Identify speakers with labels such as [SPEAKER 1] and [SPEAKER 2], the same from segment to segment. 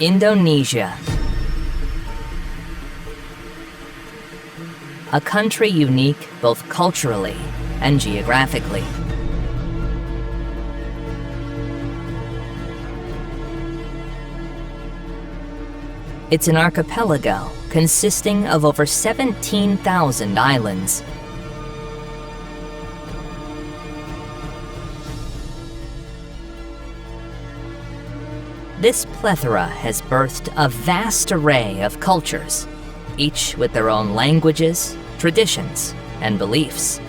[SPEAKER 1] Indonesia. A country unique both culturally and geographically. It's an archipelago consisting of over 17,000 islands. This plethora has birthed a vast array of cultures, each with their own languages, traditions, and beliefs.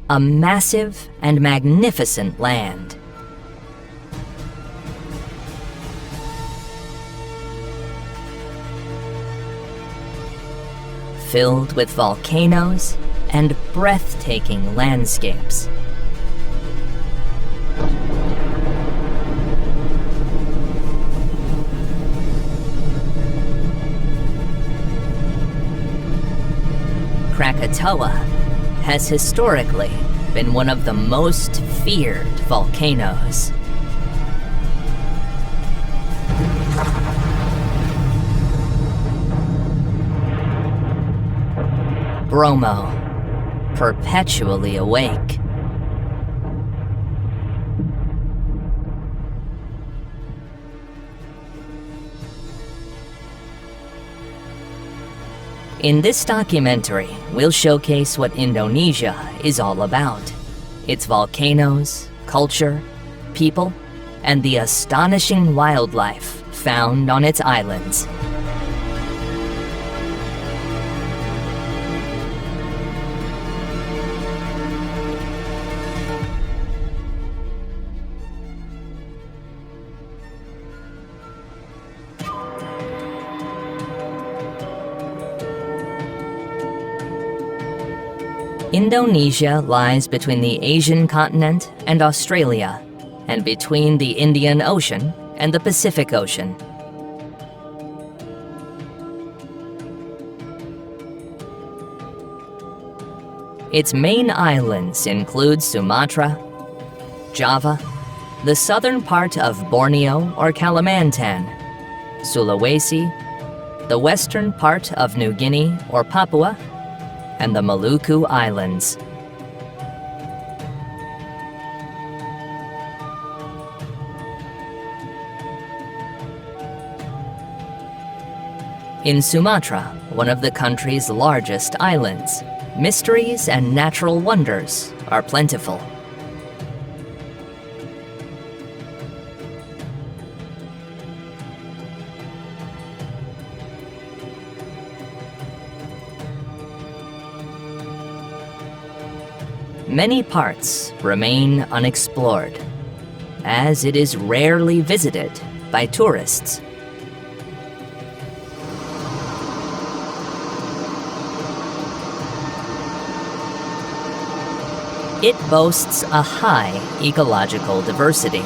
[SPEAKER 1] A massive and magnificent land. Filled with volcanoes and breathtaking landscapes. Krakatoa has historically been one of the most feared volcanoes. Bromo, perpetually awake. In this documentary, we'll showcase what Indonesia is all about. Its volcanoes, culture, people, and the astonishing wildlife found on its islands. Indonesia lies between the Asian continent and Australia, and between the Indian Ocean and the Pacific Ocean. Its main islands include Sumatra, Java, the southern part of Borneo or Kalimantan, Sulawesi, the western part of New Guinea or Papua, and the Maluku Islands. In Sumatra, one of the country's largest islands, mysteries and natural wonders are plentiful. Many parts remain unexplored, as it is rarely visited by tourists. It boasts a high ecological diversity.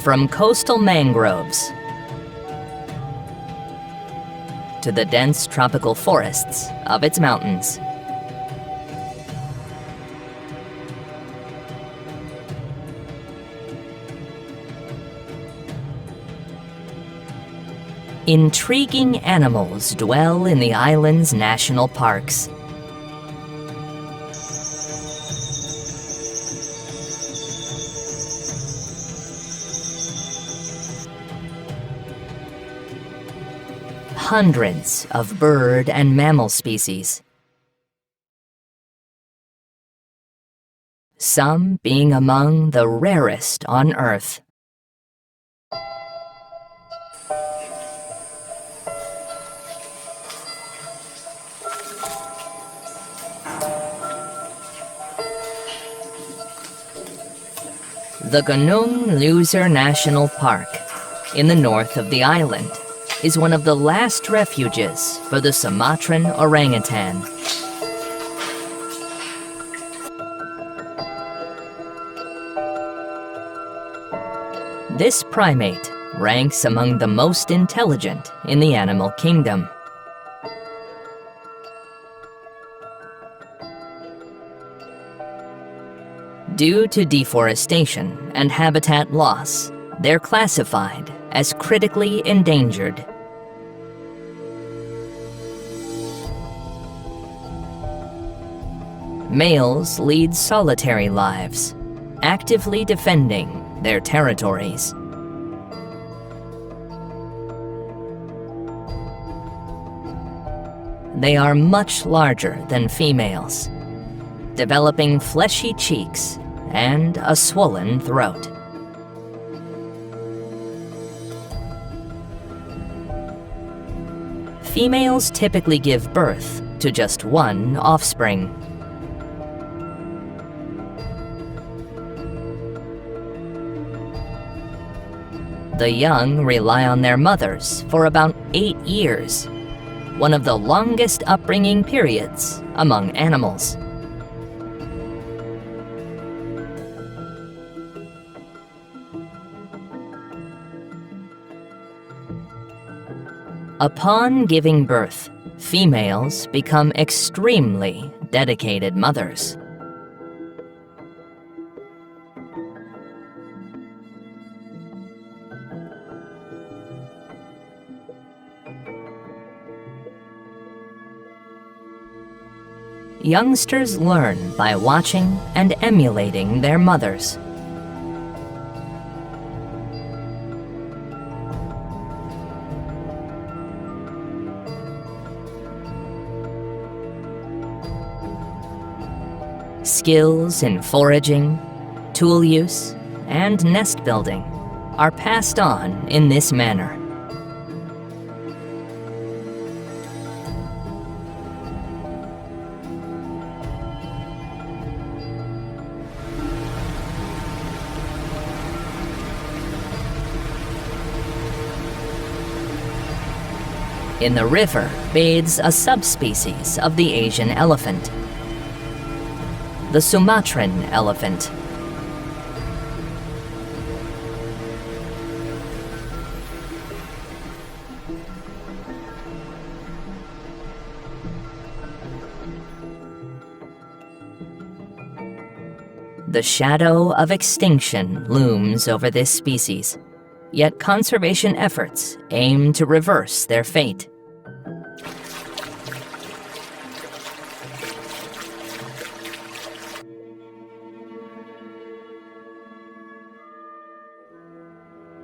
[SPEAKER 1] From coastal mangroves to the dense tropical forests of its mountains. Intriguing animals dwell in the island's national parks. Hundreds of bird and mammal species, some being among the rarest on Earth. The Gunung Leuser National Park, in the north of the island, is one of the last refuges for the Sumatran orangutan. This primate ranks among the most intelligent in the animal kingdom. Due to deforestation and habitat loss, they're classified as critically endangered. Males lead solitary lives, actively defending their territories. They are much larger than females, developing fleshy cheeks and a swollen throat. Females typically give birth to just one offspring. The young rely on their mothers for about 8 years, one of the longest upbringing periods among animals. Upon giving birth, females become extremely dedicated mothers. Youngsters learn by watching and emulating their mothers. Skills in foraging, tool use, and nest building are passed on in this manner. In the river bathes a subspecies of the Asian elephant, the Sumatran elephant. The shadow of extinction looms over this species, yet conservation efforts aim to reverse their fate.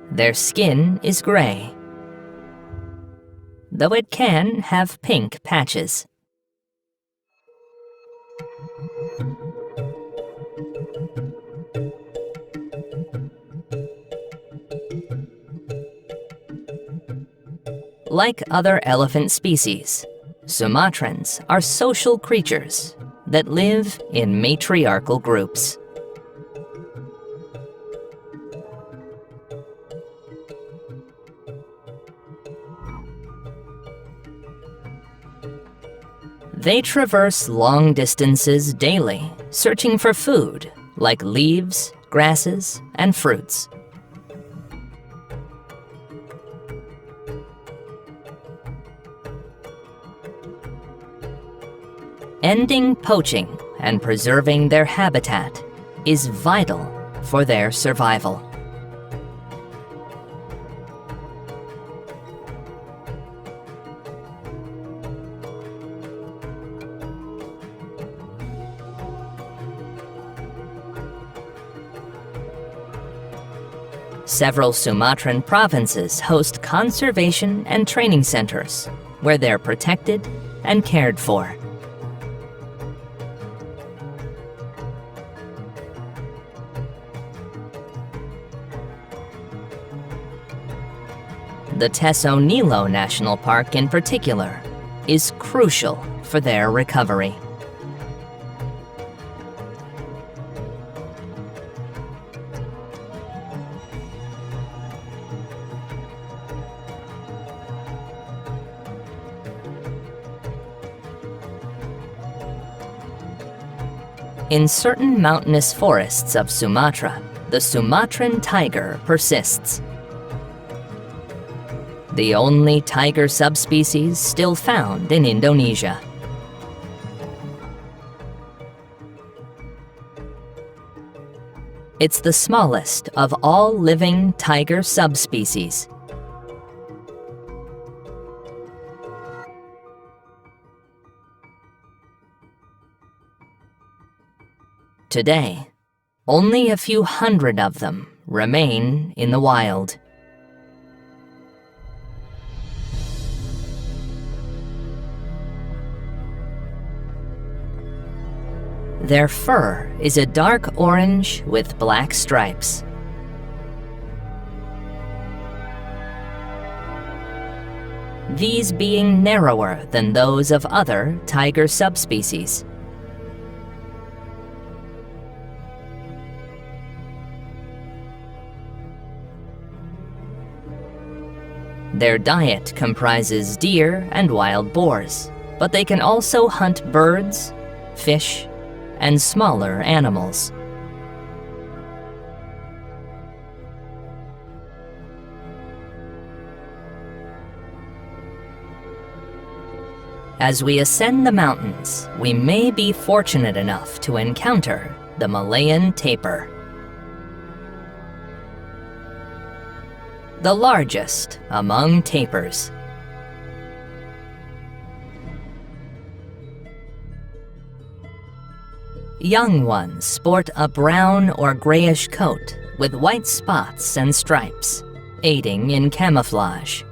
[SPEAKER 1] Their skin is gray, though it can have pink patches. Like other elephant species, Sumatrans are social creatures that live in matriarchal groups. They traverse long distances daily, searching for food like leaves, grasses, and fruits. Ending poaching and preserving their habitat is vital for their survival. Several Sumatran provinces host conservation and training centers where they're protected and cared for. The Teso Nilo National Park in particular is crucial for their recovery. In certain mountainous forests of Sumatra, the Sumatran tiger persists. The only tiger subspecies still found in Indonesia. It's the smallest of all living tiger subspecies. Today, only a few hundred of them remain in the wild. Their fur is a dark orange with black stripes. These being narrower than those of other tiger subspecies. Their diet comprises deer and wild boars, but they can also hunt birds, fish, and smaller animals. As we ascend the mountains, we may be fortunate enough to encounter the Malayan tapir, the largest among tapirs. Young ones sport a brown or grayish coat with white spots and stripes, aiding in camouflage.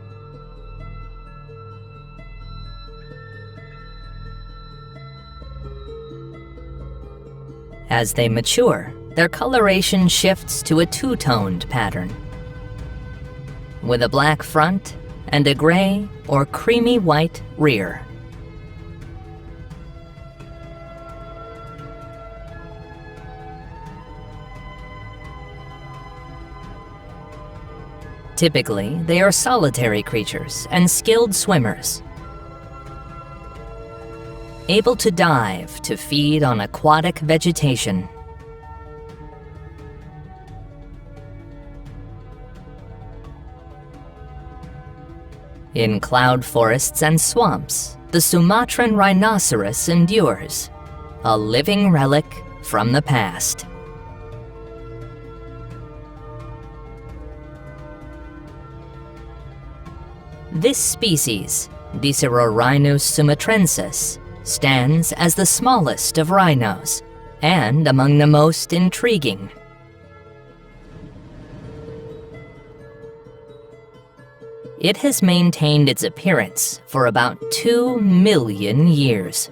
[SPEAKER 1] As they mature, their coloration shifts to a two-toned pattern, with a black front and a gray or creamy white rear. Typically, they are solitary creatures and skilled swimmers, able to dive to feed on aquatic vegetation. In cloud forests and swamps, the Sumatran rhinoceros endures, a living relic from the past. This species, Dicerorhinus sumatrensis, stands as the smallest of rhinos and among the most intriguing. It has maintained its appearance for about 2 million years.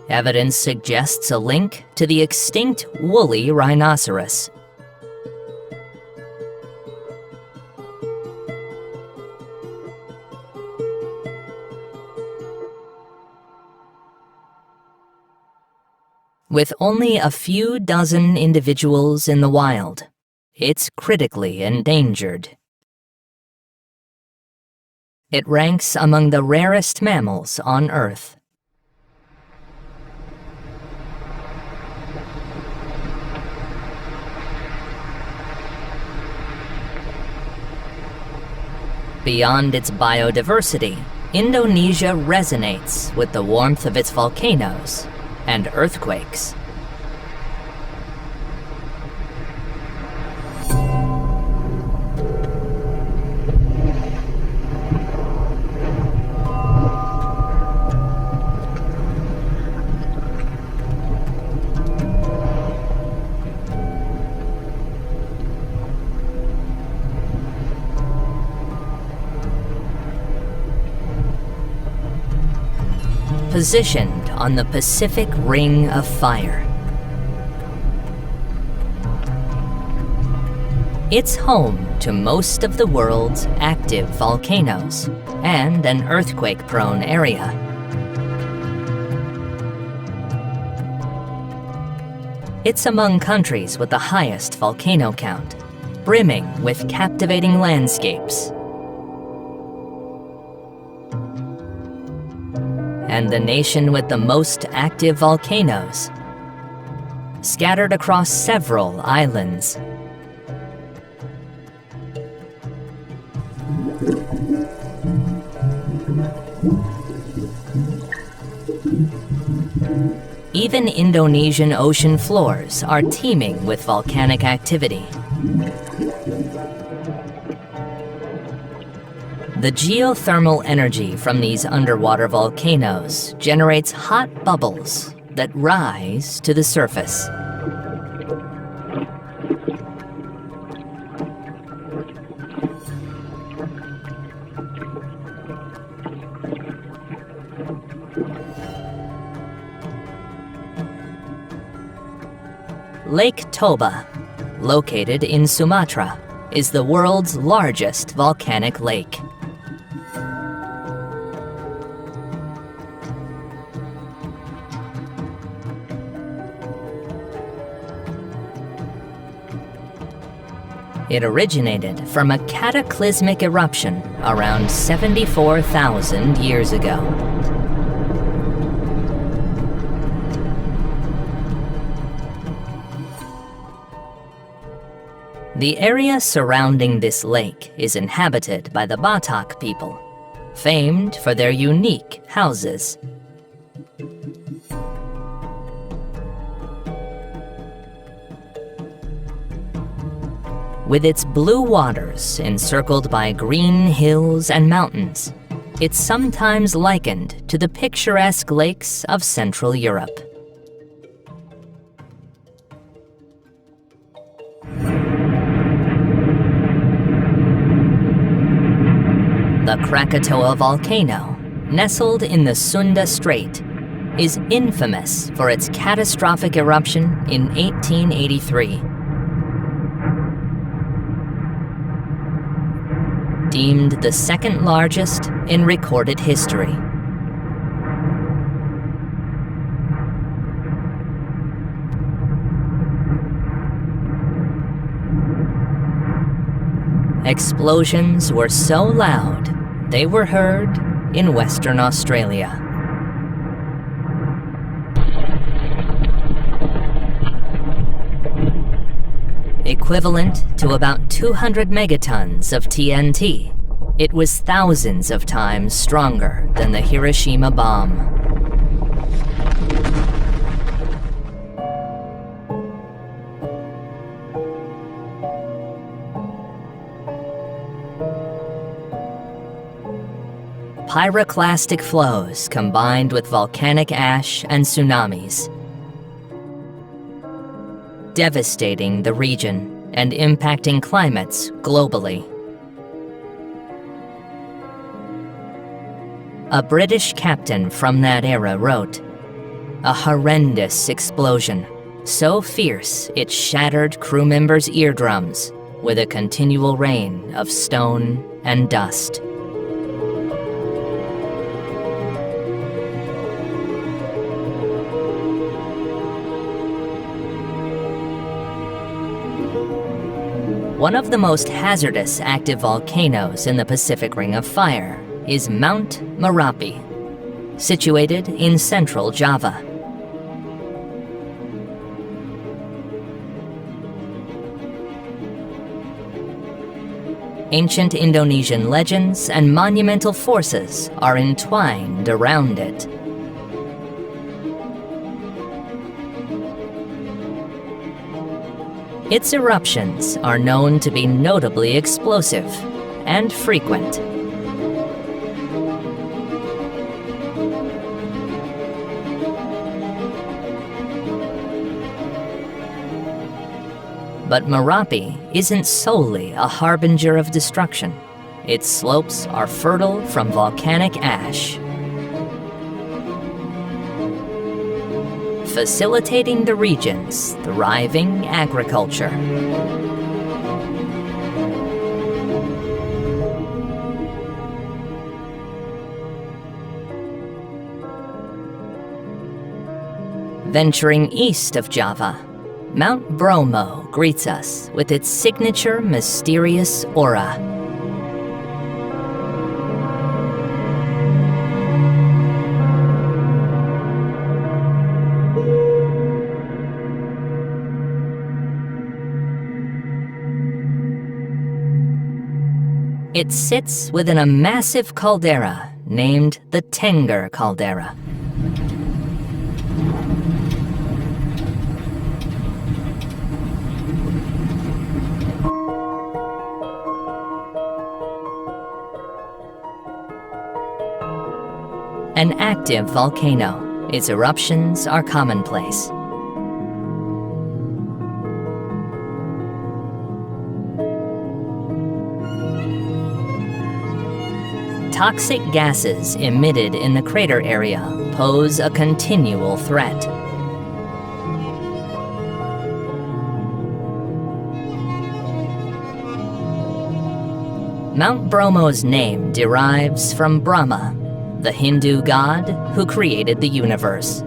[SPEAKER 1] Evidence suggests a link to the extinct woolly rhinoceros. With only a few dozen individuals in the wild, it's critically endangered. It ranks among the rarest mammals on Earth. Beyond its biodiversity, Indonesia resonates with the warmth of its volcanoes and earthquakes. Positioned on the Pacific Ring of Fire. It's home to most of the world's active volcanoes and an earthquake-prone area. It's among countries with the highest volcano count, brimming with captivating landscapes. And the nation with the most active volcanoes, scattered across several islands. Even Indonesian ocean floors are teeming with volcanic activity. The geothermal energy from these underwater volcanoes generates hot bubbles that rise to the surface. Lake Toba, located in Sumatra, is the world's largest volcanic lake. It originated from a cataclysmic eruption around 74,000 years ago. The area surrounding this lake is inhabited by the Batak people, famed for their unique houses. With its blue waters encircled by green hills and mountains, it's sometimes likened to the picturesque lakes of Central Europe. The Krakatoa volcano, nestled in the Sunda Strait, is infamous for its catastrophic eruption in 1883. Deemed the second largest in recorded history. Explosions were so loud, they were heard in Western Australia. Equivalent to about 200 megatons of TNT, it was thousands of times stronger than the Hiroshima bomb. Pyroclastic flows combined with volcanic ash and tsunamis, devastating the region and impacting climates globally. A British captain from that era wrote, "A horrendous explosion, so fierce it shattered crew members' eardrums with a continual rain of stone and dust." One of the most hazardous active volcanoes in the Pacific Ring of Fire is Mount Merapi, situated in central Java. Ancient Indonesian legends and monumental forces are entwined around it. Its eruptions are known to be notably explosive and frequent. But Merapi isn't solely a harbinger of destruction. Its slopes are fertile from volcanic ash, facilitating the region's thriving agriculture. Venturing east of Java, Mount Bromo greets us with its signature mysterious aura. It sits within a massive caldera named the Tengger caldera. An active volcano, its eruptions are commonplace. Toxic gases emitted in the crater area pose a continual threat. Mount Bromo's name derives from Brahma, the Hindu god who created the universe.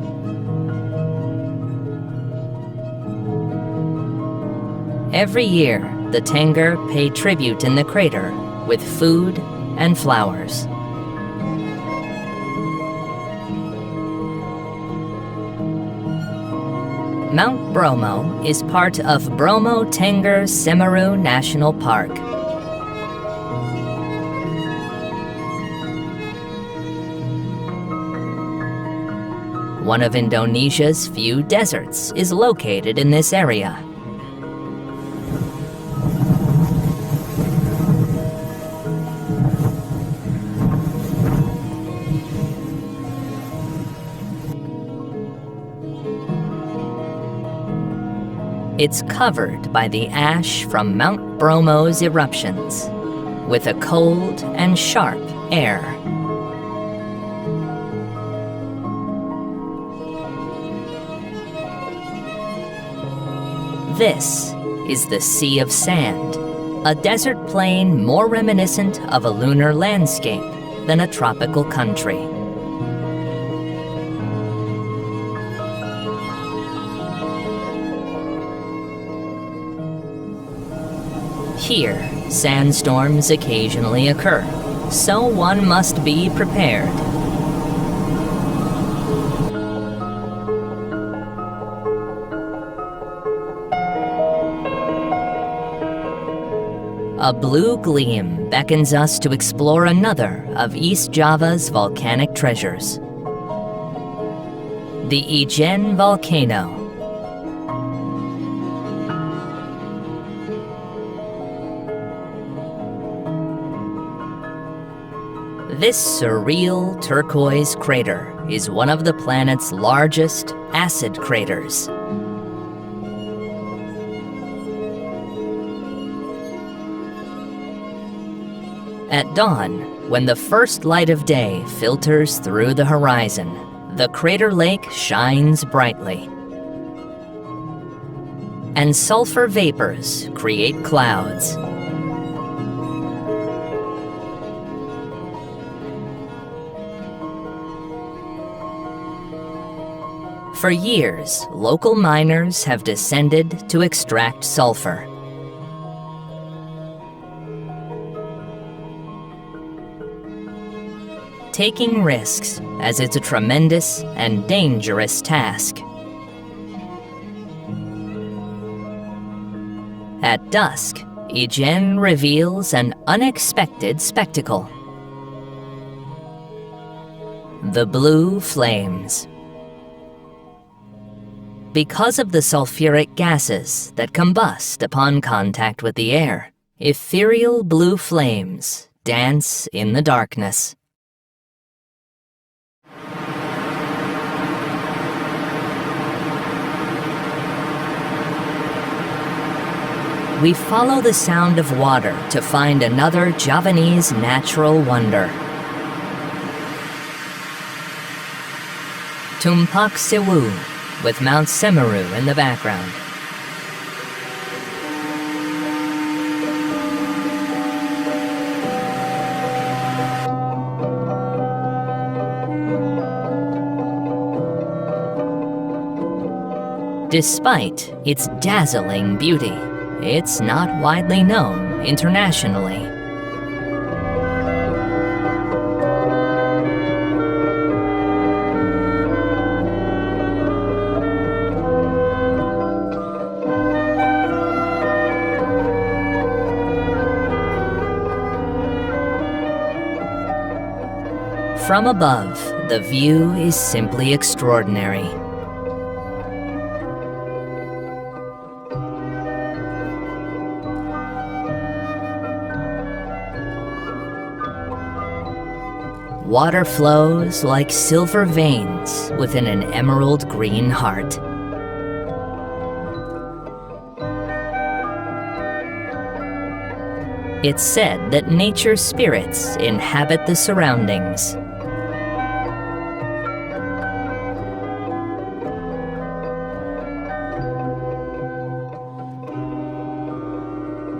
[SPEAKER 1] Every year, the Tengur pay tribute in the crater with food and flowers. Mount Bromo is part of Bromo Tengger Semeru National Park. One of Indonesia's few deserts is located in this area. It's covered by the ash from Mount Bromo's eruptions, with a cold and sharp air. This is the Sea of Sand, a desert plain more reminiscent of a lunar landscape than a tropical country. Here, sandstorms occasionally occur, so one must be prepared. A blue gleam beckons us to explore another of East Java's volcanic treasures, the Ijen volcano. This surreal turquoise crater is one of the planet's largest acid craters. At dawn, when the first light of day filters through the horizon, the crater lake shines brightly. And sulfur vapors create clouds. For years, local miners have descended to extract sulfur. Taking risks, as it's a tremendous and dangerous task. At dusk, Ijen reveals an unexpected spectacle. The blue flames. Because of the sulfuric gases that combust upon contact with the air, ethereal blue flames dance in the darkness. We follow the sound of water to find another Javanese natural wonder. Tumpak Sewu, with Mount Semeru in the background. Despite its dazzling beauty, it's not widely known internationally. From above, the view is simply extraordinary. Water flows like silver veins within an emerald green heart. It's said that nature spirits inhabit the surroundings.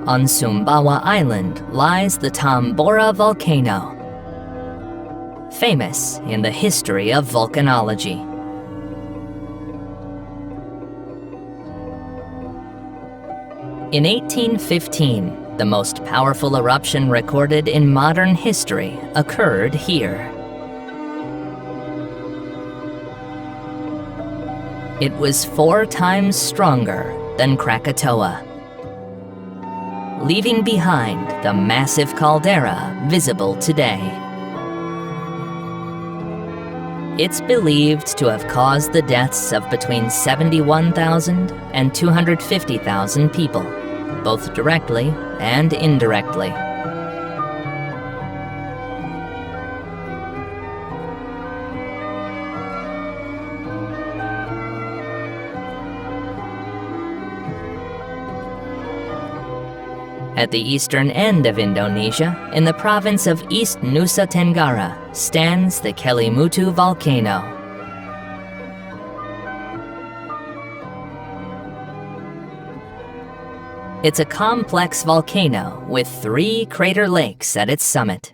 [SPEAKER 1] On Sumbawa Island lies the Tambora volcano, famous in the history of volcanology. In 1815, the most powerful eruption recorded in modern history occurred here. It was 4 times stronger than Krakatoa, leaving behind the massive caldera visible today. It's believed to have caused the deaths of between 71,000 and 250,000 people, both directly and indirectly. At the eastern end of Indonesia, in the province of East Nusa Tenggara, stands the Kelimutu volcano. It's a complex volcano with 3 crater lakes at its summit.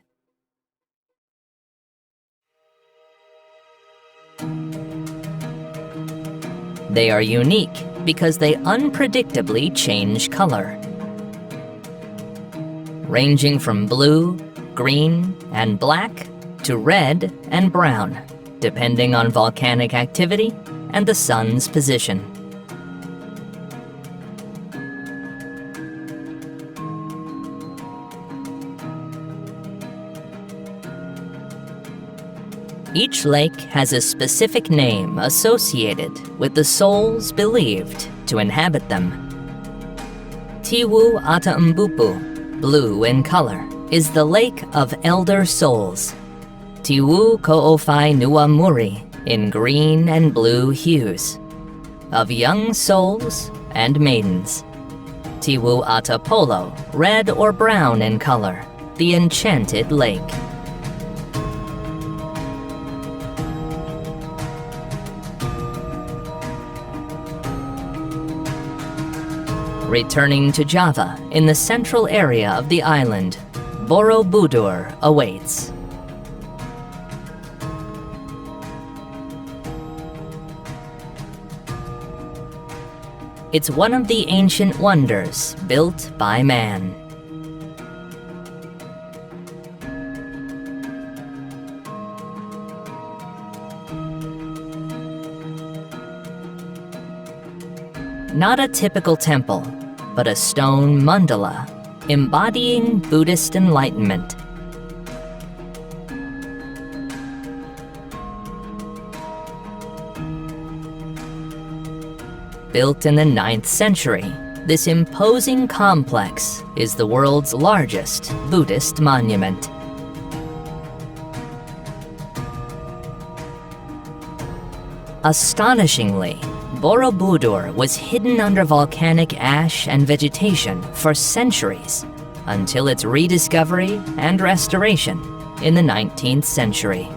[SPEAKER 1] They are unique because they unpredictably change color, ranging from blue, green, and black to red and brown, depending on volcanic activity and the sun's position. Each lake has a specific name associated with the souls believed to inhabit them. Tiwu Ata Mbupu, blue in color, is the lake of elder souls. Tiwu Ko'ofai Nua Muri, in green and blue hues, of young souls and maidens. Tiwu Ata Polo, red or brown in color, the enchanted lake. Returning to Java, in the central area of the island, Borobudur awaits. It's one of the ancient wonders built by man. Not a typical temple, but a stone mandala embodying Buddhist enlightenment. Built in the 9th century, this imposing complex is the world's largest Buddhist monument. Astonishingly, Borobudur was hidden under volcanic ash and vegetation for centuries, until its rediscovery and restoration in the 19th century.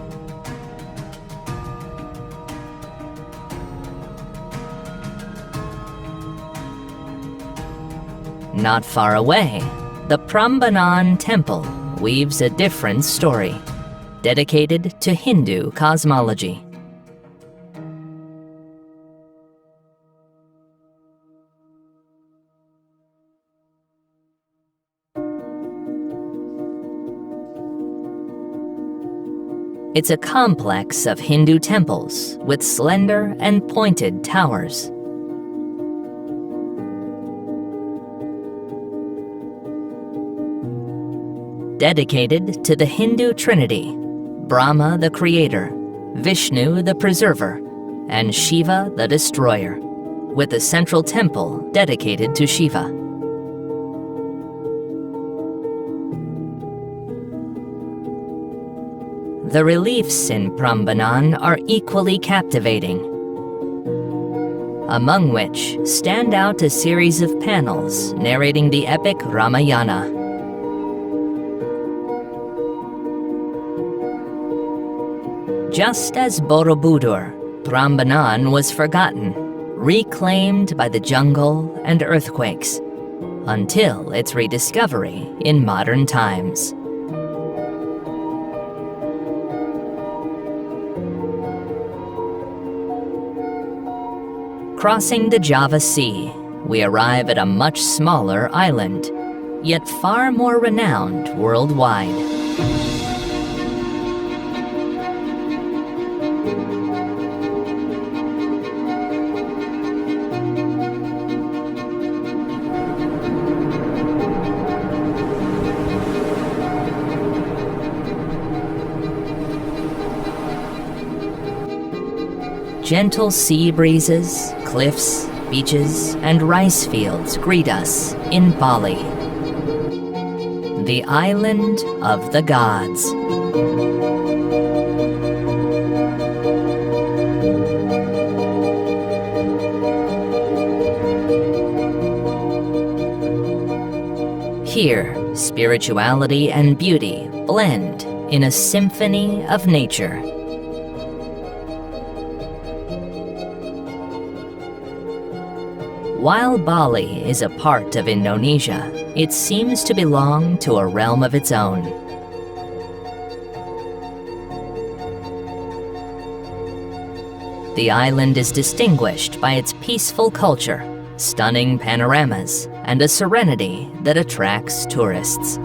[SPEAKER 1] Not far away, the Prambanan Temple weaves a different story, dedicated to Hindu cosmology. It's a complex of Hindu temples with slender and pointed towers. Dedicated to the Hindu Trinity, Brahma the creator, Vishnu the preserver, and Shiva the destroyer, with a central temple dedicated to Shiva. The reliefs in Prambanan are equally captivating, among which stand out a series of panels narrating the epic Ramayana. Just as Borobudur, Prambanan was forgotten, reclaimed by the jungle and earthquakes, until its rediscovery in modern times. Crossing the Java Sea, we arrive at a much smaller island, yet far more renowned worldwide. Gentle sea breezes, cliffs, beaches, and rice fields greet us in Bali, the island of the gods. Here, spirituality and beauty blend in a symphony of nature. While Bali is a part of Indonesia, it seems to belong to a realm of its own. The island is distinguished by its peaceful culture, stunning panoramas, and a serenity that attracts tourists.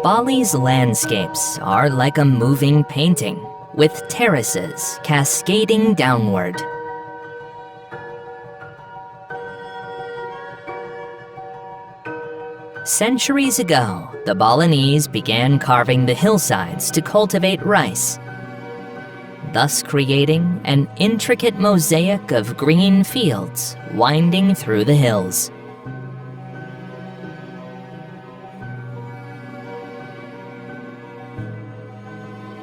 [SPEAKER 1] Bali's landscapes are like a moving painting, with terraces cascading downward. Centuries ago, the Balinese began carving the hillsides to cultivate rice, thus creating an intricate mosaic of green fields winding through the hills.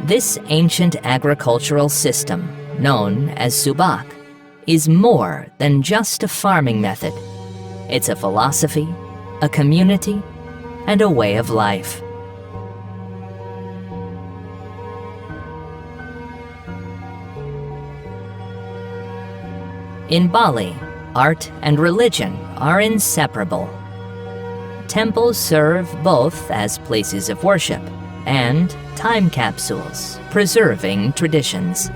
[SPEAKER 1] This ancient agricultural system, known as subak, is more than just a farming method. It's a philosophy, a community, and a way of life. In Bali, art and religion are inseparable. Temples serve both as places of worship and time capsules, preserving traditions.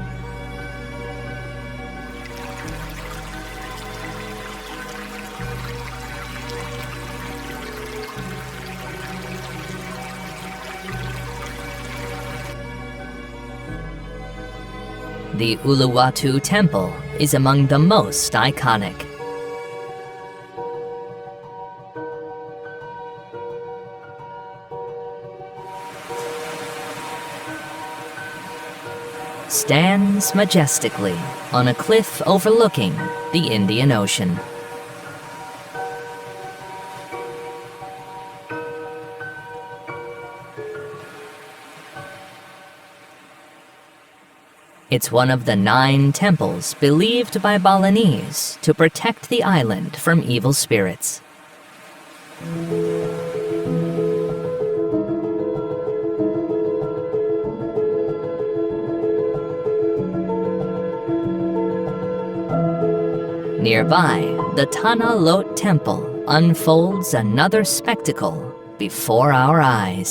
[SPEAKER 1] The Uluwatu Temple is among the most iconic. Stands majestically on a cliff overlooking the Indian Ocean. It's one of the 9 temples believed by Balinese to protect the island from evil spirits. Nearby, the Tanah Lot Temple unfolds another spectacle before our eyes.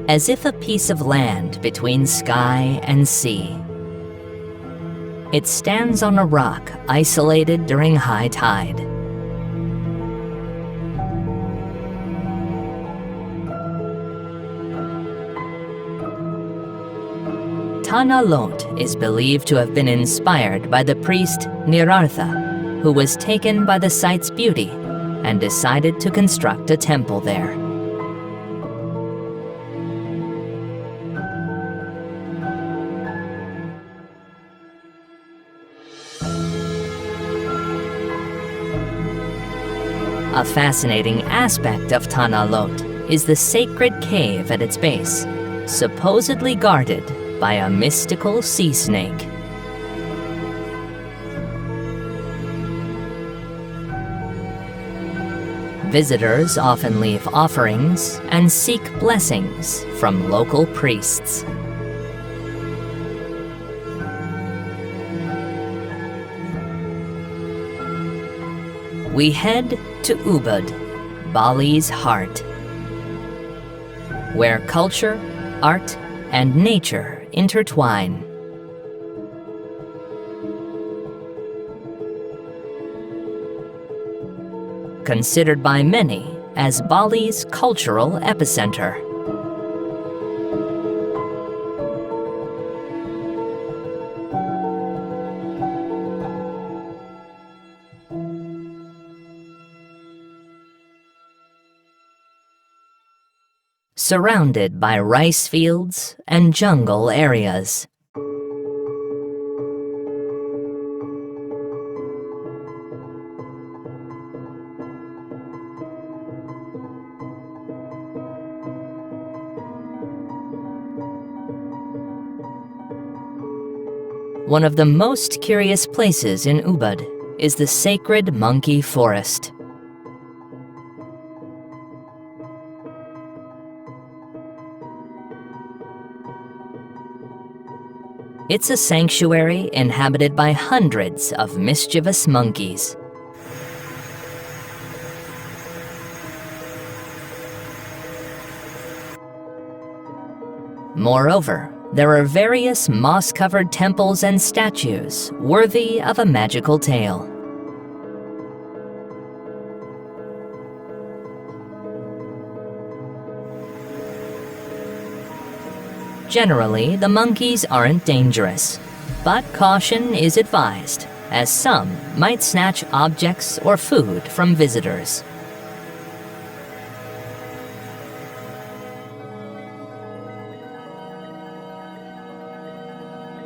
[SPEAKER 1] As if a piece of land between sky and sea. It stands on a rock isolated during high tide. Tanah Lot is believed to have been inspired by the priest Nirartha, who was taken by the site's beauty and decided to construct a temple there. A fascinating aspect of Tanah Lot is the sacred cave at its base, supposedly guarded by a mystical sea snake. Visitors often leave offerings and seek blessings from local priests. We head to Ubud, Bali's heart, where culture, art, and nature intertwine. Considered by many as Bali's cultural epicenter. Surrounded by rice fields and jungle areas. One of the most curious places in Ubud is the sacred monkey forest. It's a sanctuary inhabited by hundreds of mischievous monkeys. Moreover, there are various moss-covered temples and statues worthy of a magical tale. Generally, the monkeys aren't dangerous, but caution is advised, as some might snatch objects or food from visitors.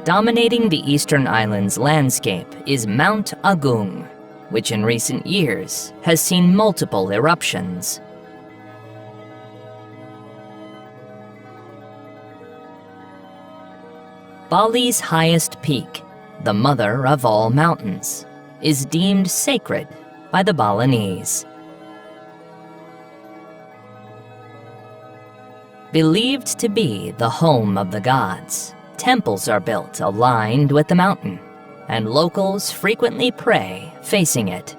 [SPEAKER 1] Dominating the eastern island's landscape is Mount Agung, which in recent years has seen multiple eruptions. Bali's highest peak, the mother of all mountains, is deemed sacred by the Balinese. Believed to be the home of the gods, temples are built aligned with the mountain, and locals frequently pray facing it.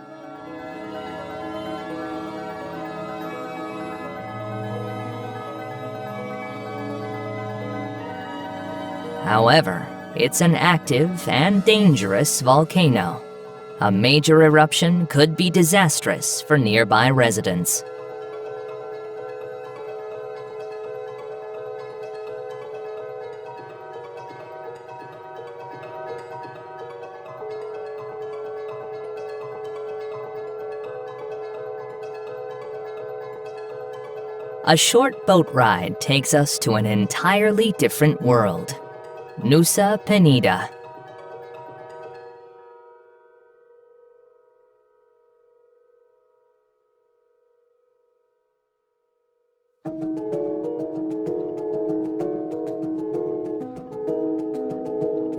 [SPEAKER 1] However, it's an active and dangerous volcano. A major eruption could be disastrous for nearby residents. A short boat ride takes us to an entirely different world. Nusa Penida.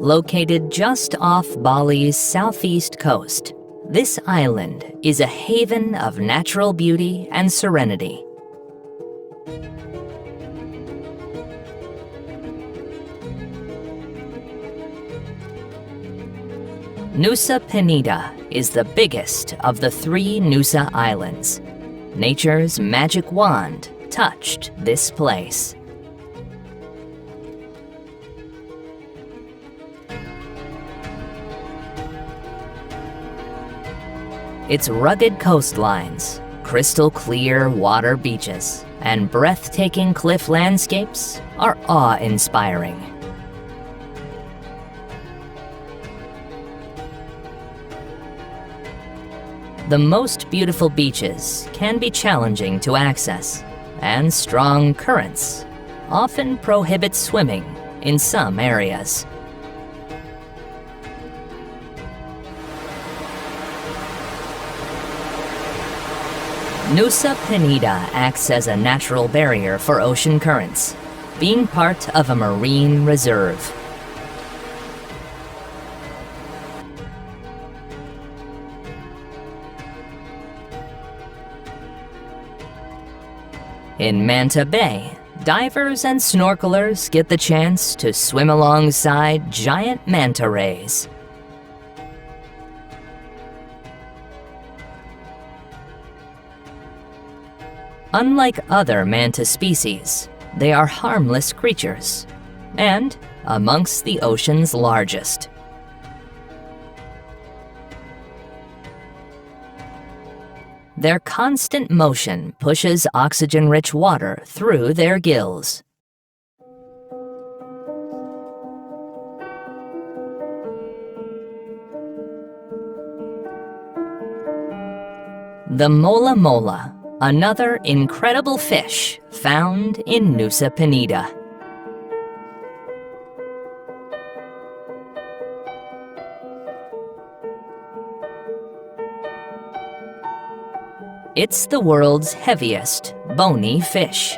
[SPEAKER 1] Located just off Bali's southeast coast, this island is a haven of natural beauty and serenity. Nusa Penida is the biggest of the 3 Nusa Islands. Nature's magic wand touched this place. Its rugged coastlines, crystal clear water beaches, and breathtaking cliff landscapes are awe-inspiring. The most beautiful beaches can be challenging to access, and strong currents often prohibit swimming in some areas. Nusa Penida acts as a natural barrier for ocean currents, being part of a marine reserve. In Manta Bay, divers and snorkelers get the chance to swim alongside giant manta rays. Unlike other manta species, they are harmless creatures, and amongst the ocean's largest. Their constant motion pushes oxygen-rich water through their gills. The mola mola, another incredible fish found in Nusa Penida. It's the world's heaviest bony fish.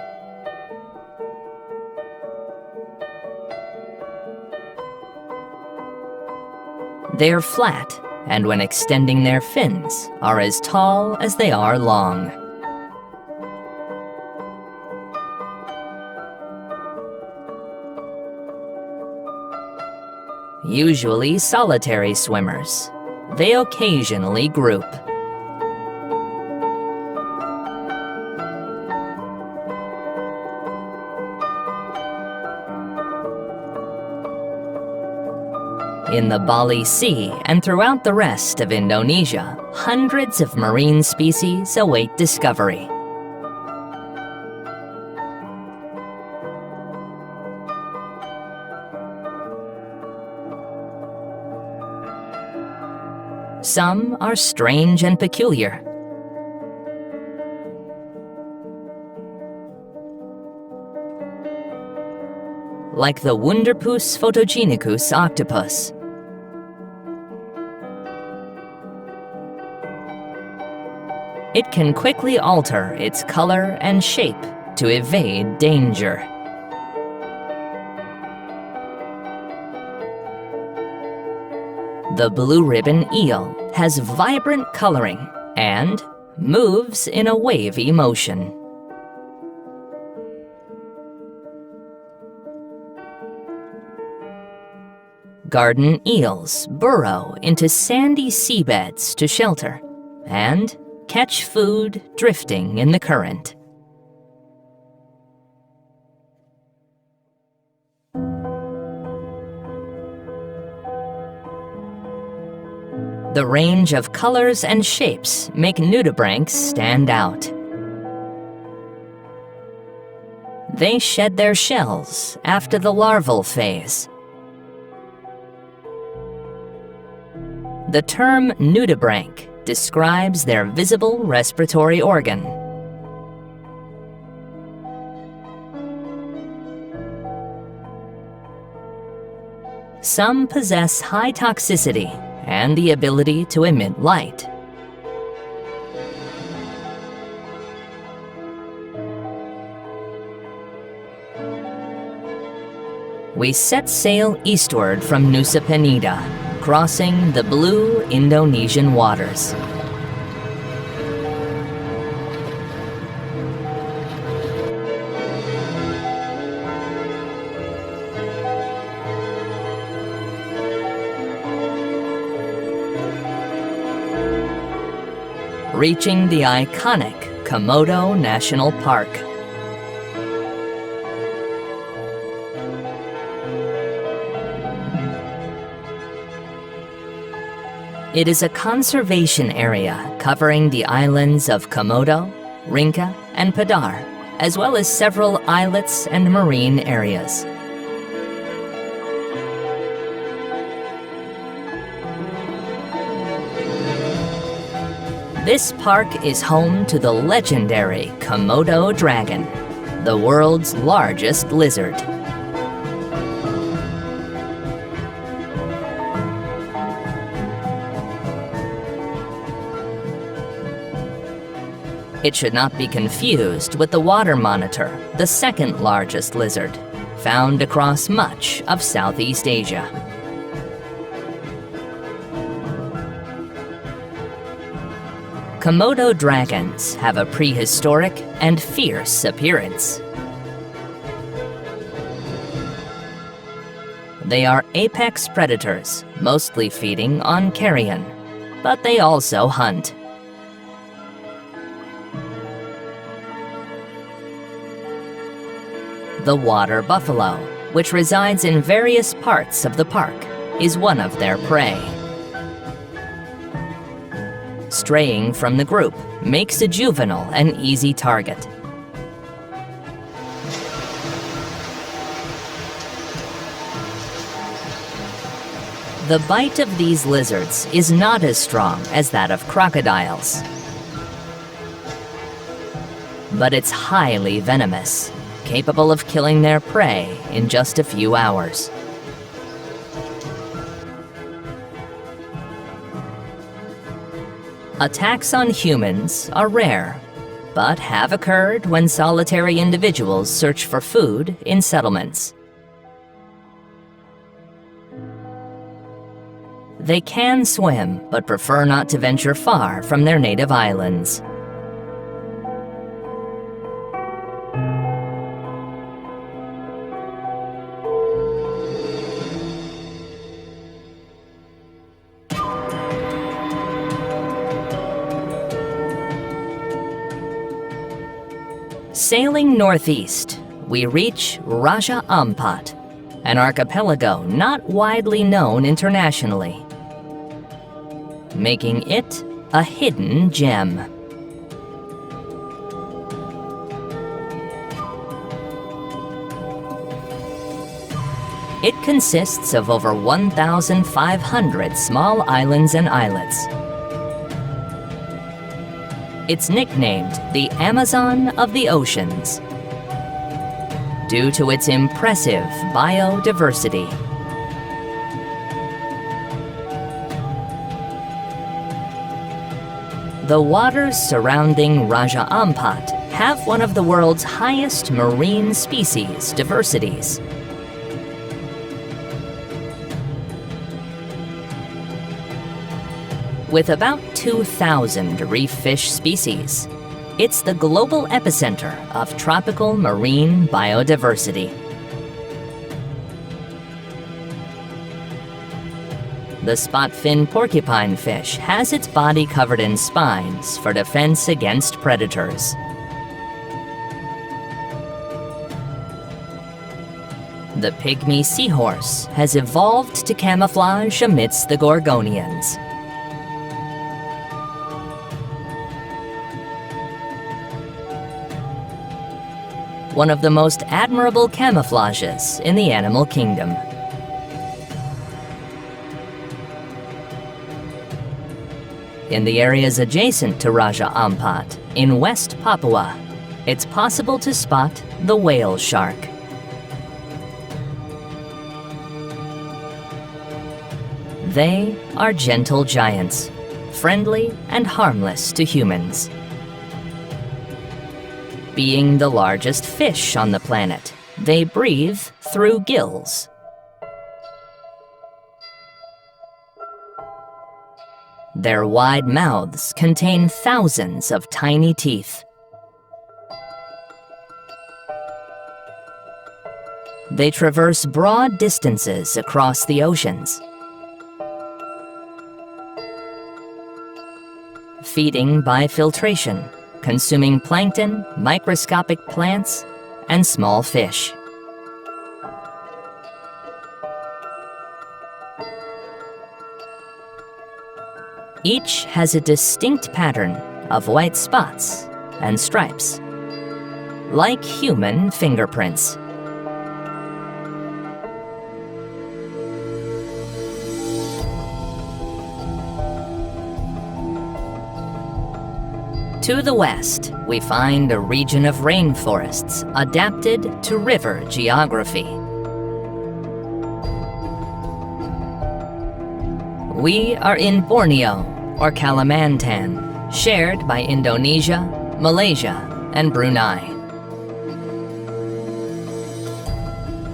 [SPEAKER 1] They're flat, and when extending their fins, are as tall as they are long. Usually solitary swimmers, they occasionally group. In the Bali Sea and throughout the rest of Indonesia, hundreds of marine species await discovery. Some are strange and peculiar. Like the Wunderpus photogenicus octopus. It can quickly alter its color and shape to evade danger. The blue ribbon eel has vibrant coloring and moves in a wavy motion. Garden eels burrow into sandy seabeds to shelter and catch food drifting in the current. The range of colors and shapes make nudibranchs stand out. They shed their shells after the larval phase. The term nudibranch describes their visible respiratory organ. Some possess high toxicity and the ability to emit light. We set sail eastward from Nusa Penida, crossing the blue Indonesian waters. Reaching the iconic Komodo National Park. It is a conservation area covering the islands of Komodo, Rinca, and Padar, as well as several islets and marine areas. This park is home to the legendary Komodo dragon, the world's largest lizard. It should not be confused with the water monitor, the second largest lizard, found across much of Southeast Asia. Komodo dragons have a prehistoric and fierce appearance. They are apex predators, mostly feeding on carrion, but they also hunt. The water buffalo, which resides in various parts of the park, is one of their prey. Straying from the group makes a juvenile an easy target. The bite of these lizards is not as strong as that of crocodiles, but it's highly venomous, capable of killing their prey in just a few hours. Attacks on humans are rare, but have occurred when solitary individuals search for food in settlements. They can swim, but prefer not to venture far from their native islands. Sailing northeast, we reach Raja Ampat, an archipelago not widely known internationally, making it a hidden gem. It consists of over 1,500 small islands and islets. It's nicknamed the Amazon of the Oceans due to its impressive biodiversity. The waters surrounding Raja Ampat have one of the world's highest marine species diversities. With about 2,000 reef fish species, it's the global epicenter of tropical marine biodiversity. The spot-fin porcupine fish has its body covered in spines for defense against predators. The pygmy seahorse has evolved to camouflage amidst the gorgonians. One of the most admirable camouflages in the animal kingdom. In the areas adjacent to Raja Ampat, in West Papua, it's possible to spot the whale shark. They are gentle giants, friendly and harmless to humans. Being the largest fish on the planet, they breathe through gills. Their wide mouths contain thousands of tiny teeth. They traverse broad distances across the oceans, feeding by filtration, consuming plankton, microscopic plants, and small fish. Each has a distinct pattern of white spots and stripes, like human fingerprints. To the west, we find a region of rainforests adapted to river geography. We are in Borneo, or Kalimantan, shared by Indonesia, Malaysia, and Brunei.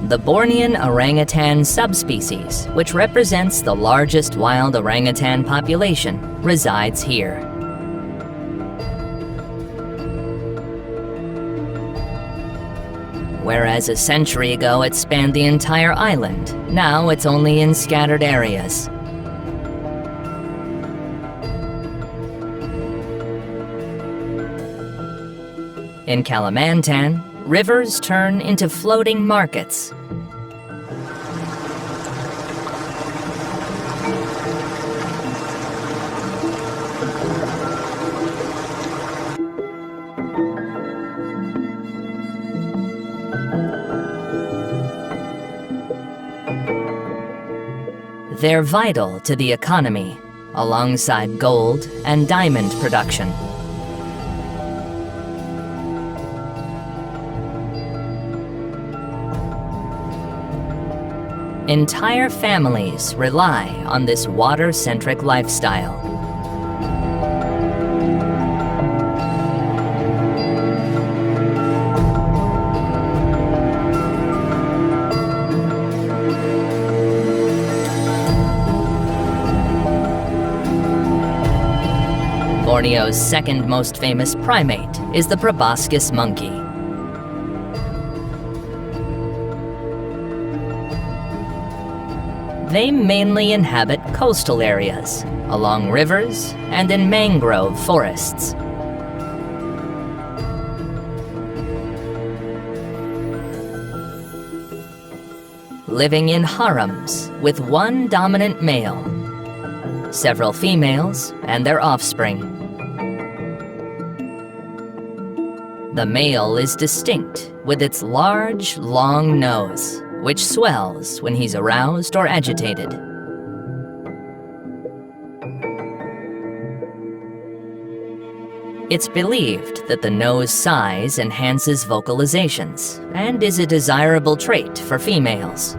[SPEAKER 1] The Bornean orangutan subspecies, which represents the largest wild orangutan population, resides here. Whereas a century ago it spanned the entire island, now it's only in scattered areas. In Kalimantan, rivers turn into floating markets. They're vital to the economy, alongside gold and diamond production. Entire families rely on this water-centric lifestyle. Borneo's second most famous primate is the proboscis monkey. They mainly inhabit coastal areas, along rivers, and in mangrove forests. Living in harems with one dominant male, several females, and their offspring. The male is distinct with its large, long nose, which swells when he's aroused or agitated. It's believed that the nose size enhances vocalizations and is a desirable trait for females.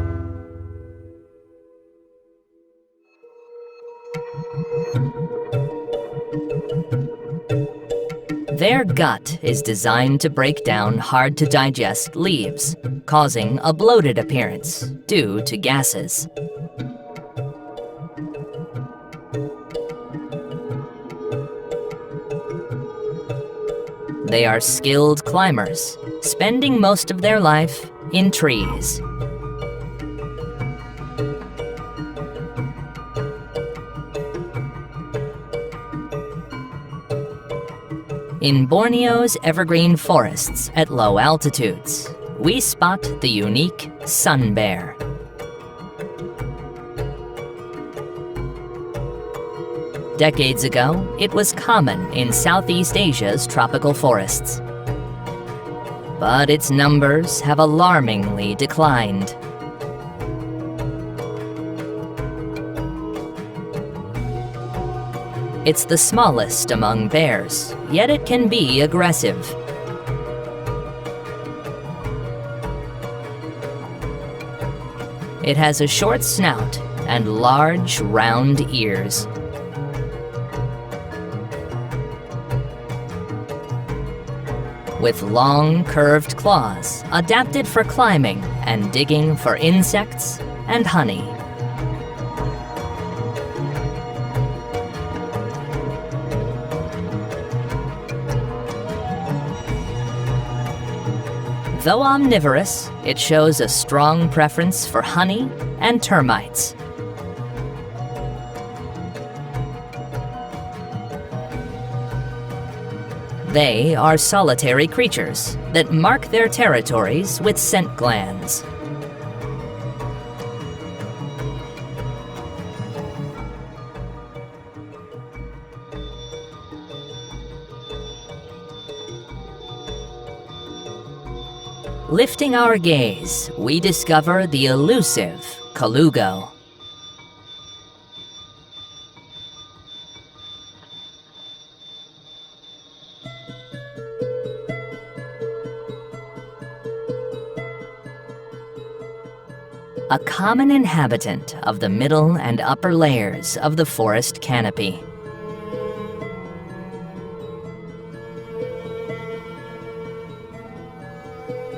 [SPEAKER 1] Their gut is designed to break down hard-to-digest leaves, causing a bloated appearance due to gases. They are skilled climbers, spending most of their life in trees. In Borneo's evergreen forests at low altitudes, we spot the unique sun bear. Decades ago, it was common in Southeast Asia's tropical forests. But its numbers have alarmingly declined. It's the smallest among bears, yet it can be aggressive. It has a short snout and large, round ears. With long, curved claws, adapted for climbing and digging for insects and honey. Though omnivorous, it shows a strong preference for honey and termites. They are solitary creatures that mark their territories with scent glands. Lifting our gaze, we discover the elusive colugo. a common inhabitant of the middle and upper layers of the forest canopy.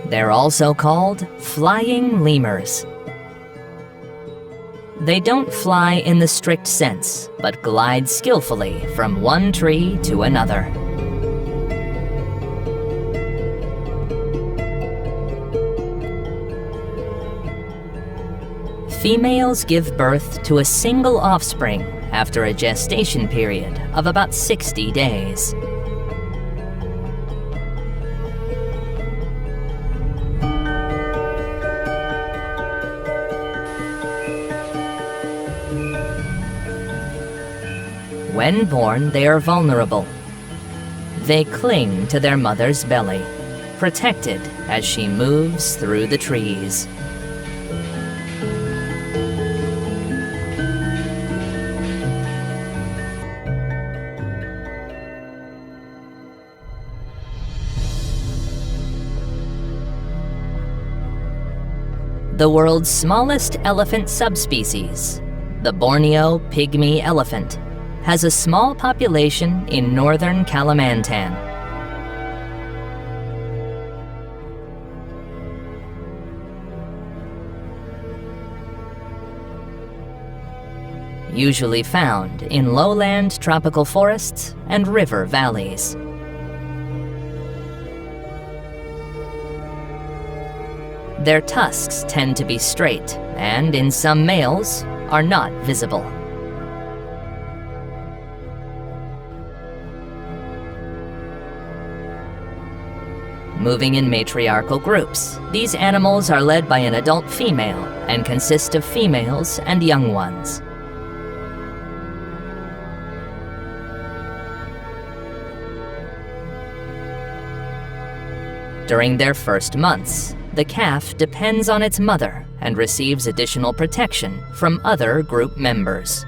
[SPEAKER 1] They're also called flying lemurs. They don't fly in the strict sense, but glide skillfully from one tree to another. Females give birth to a single offspring after a gestation period of about 60 days. When born, they are vulnerable. They cling to their mother's belly, protected as she moves through the trees. The world's smallest elephant subspecies, the Borneo pygmy elephant, has a small population in northern Kalimantan. Usually found in lowland tropical forests and river valleys. Their tusks tend to be straight and, in some males, are not visible. Moving in matriarchal groups, these animals are led by an adult female and consist of females and young ones. During their first months, the calf depends on its mother and receives additional protection from other group members.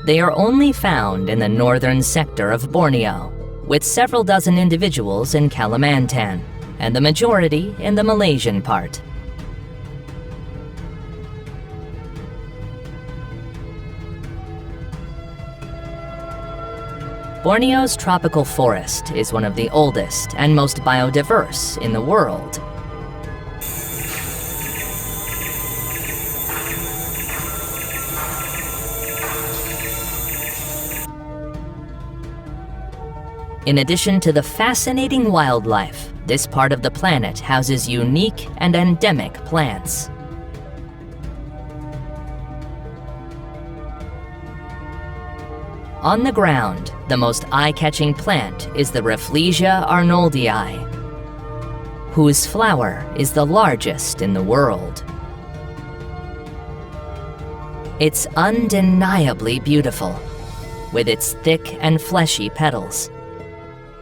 [SPEAKER 1] They are only found in the northern sector of Borneo, with several dozen individuals in Kalimantan, and the majority in the Malaysian part. Borneo's tropical forest is one of the oldest and most biodiverse in the world. In addition to the fascinating wildlife, this part of the planet houses unique and endemic plants. On the ground, the most eye-catching plant is the Rafflesia arnoldii, whose flower is the largest in the world. It's undeniably beautiful, with its thick and fleshy petals.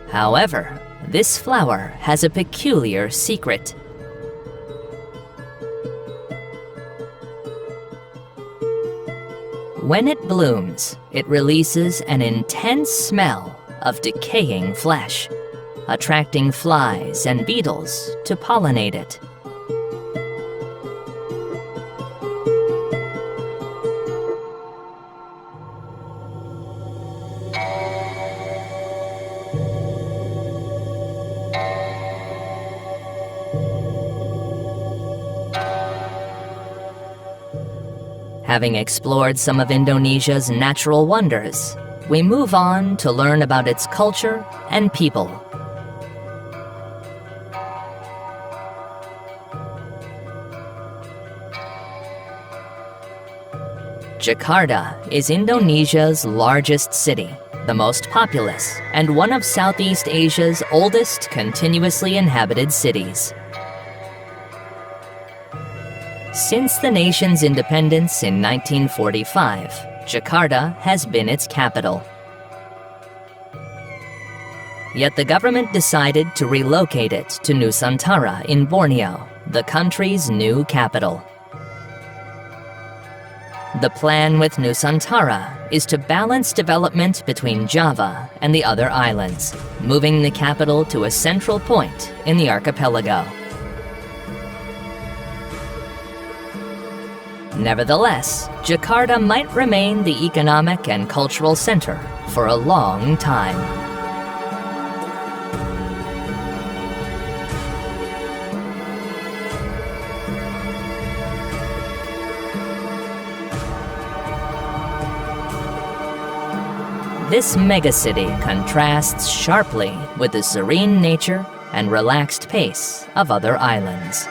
[SPEAKER 1] However, this flower has a peculiar secret. When it blooms, it releases an intense smell of decaying flesh, attracting flies and beetles to pollinate it. Having explored some of Indonesia's natural wonders, we move on to learn about its culture and people. Jakarta is Indonesia's largest city, the most populous, and one of Southeast Asia's oldest continuously inhabited cities. Since the nation's independence in 1945, Jakarta has been its capital. Yet the government decided to relocate it to Nusantara in Borneo, the country's new capital. The plan with Nusantara is to balance development between Java and the other islands, moving the capital to a central point in the archipelago. Nevertheless, Jakarta might remain the economic and cultural center for a long time. This megacity contrasts sharply with the serene nature and relaxed pace of other islands.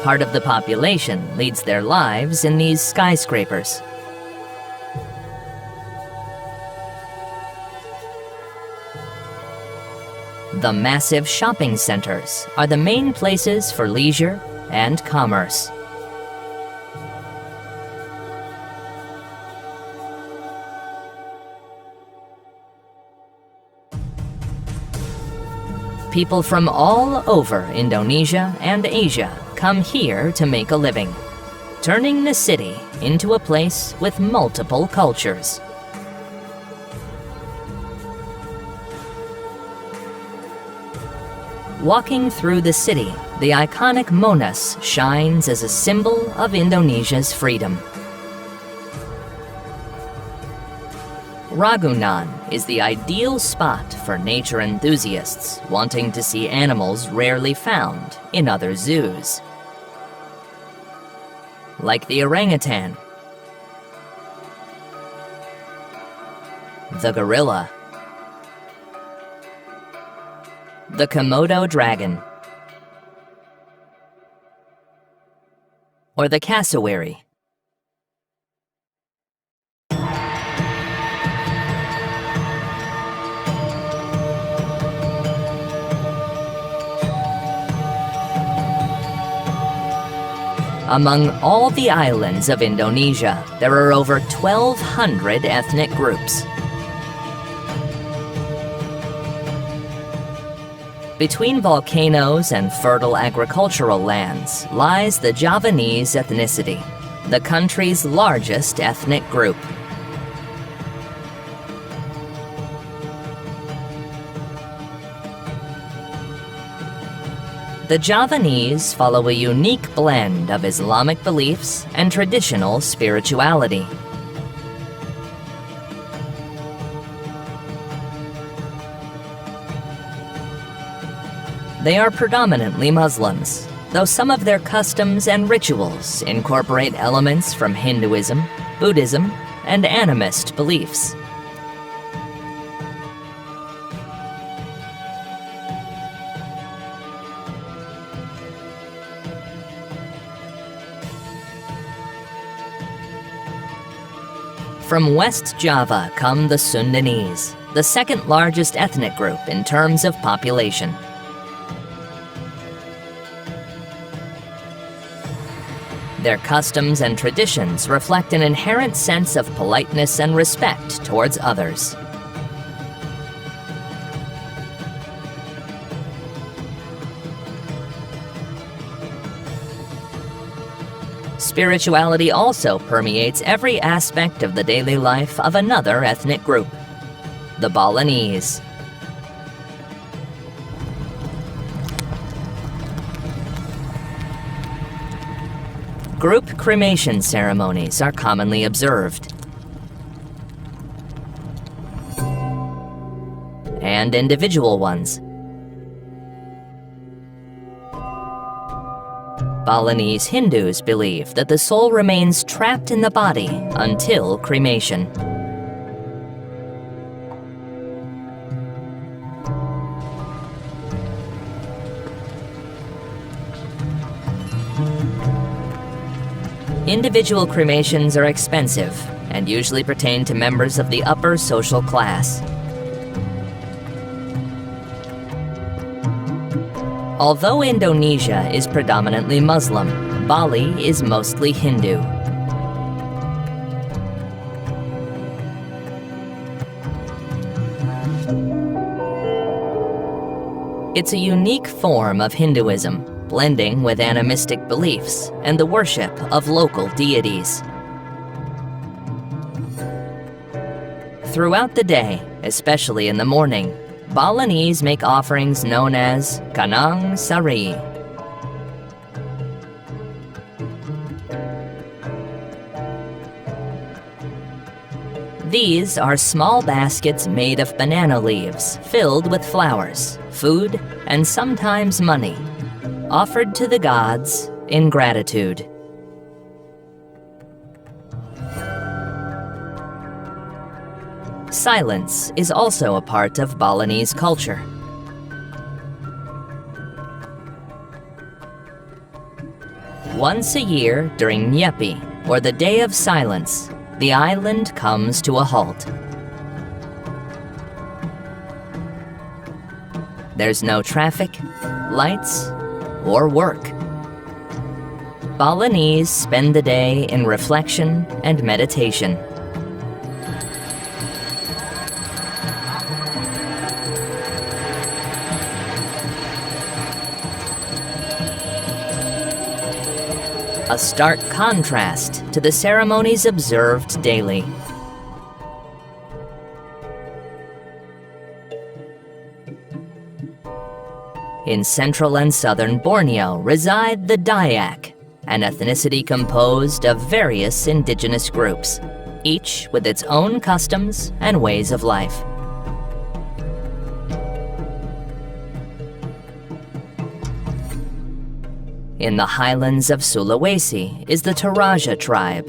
[SPEAKER 1] Part of the population leads their lives in these skyscrapers. The massive shopping centers are the main places for leisure and commerce. People from all over Indonesia and Asia come here to make a living, turning the city into a place with multiple cultures. Walking through the city, the iconic Monas shines as a symbol of Indonesia's freedom. Ragunan is the ideal spot for nature enthusiasts wanting to see animals rarely found in other zoos, like the orangutan, the gorilla, the Komodo dragon, or the cassowary. Among all the islands of Indonesia, there are over 1,200 ethnic groups. Between volcanoes and fertile agricultural lands lies the Javanese ethnicity, the country's largest ethnic group. The Javanese follow a unique blend of Islamic beliefs and traditional spirituality. They are predominantly Muslims, though some of their customs and rituals incorporate elements from Hinduism, Buddhism, and animist beliefs. From West Java come the Sundanese, the second largest ethnic group in terms of population. Their customs and traditions reflect an inherent sense of politeness and respect towards others. Spirituality also permeates every aspect of the daily life of another ethnic group, the Balinese. Group cremation ceremonies are commonly observed, and individual ones. Balinese Hindus believe that the soul remains trapped in the body until cremation. Individual cremations are expensive and usually pertain to members of the upper social class. Although Indonesia is predominantly Muslim, Bali is mostly Hindu. 'The It's a unique form of Hinduism, blending with animistic beliefs and the worship of local deities. Throughout the day, especially in the morning, Balinese make offerings known as kanang sari. These are small baskets made of banana leaves filled with flowers, food, and sometimes money, offered to the gods in gratitude. Silence is also a part of Balinese culture. Once a year during Nyepi, or the Day of Silence, the island comes to a halt. There's no traffic, lights, or work. Balinese spend the day in reflection and meditation. A stark contrast to the ceremonies observed daily. In central and southern Borneo reside the Dayak, an ethnicity composed of various indigenous groups, each with its own customs and ways of life. In the highlands of Sulawesi is the Toraja tribe.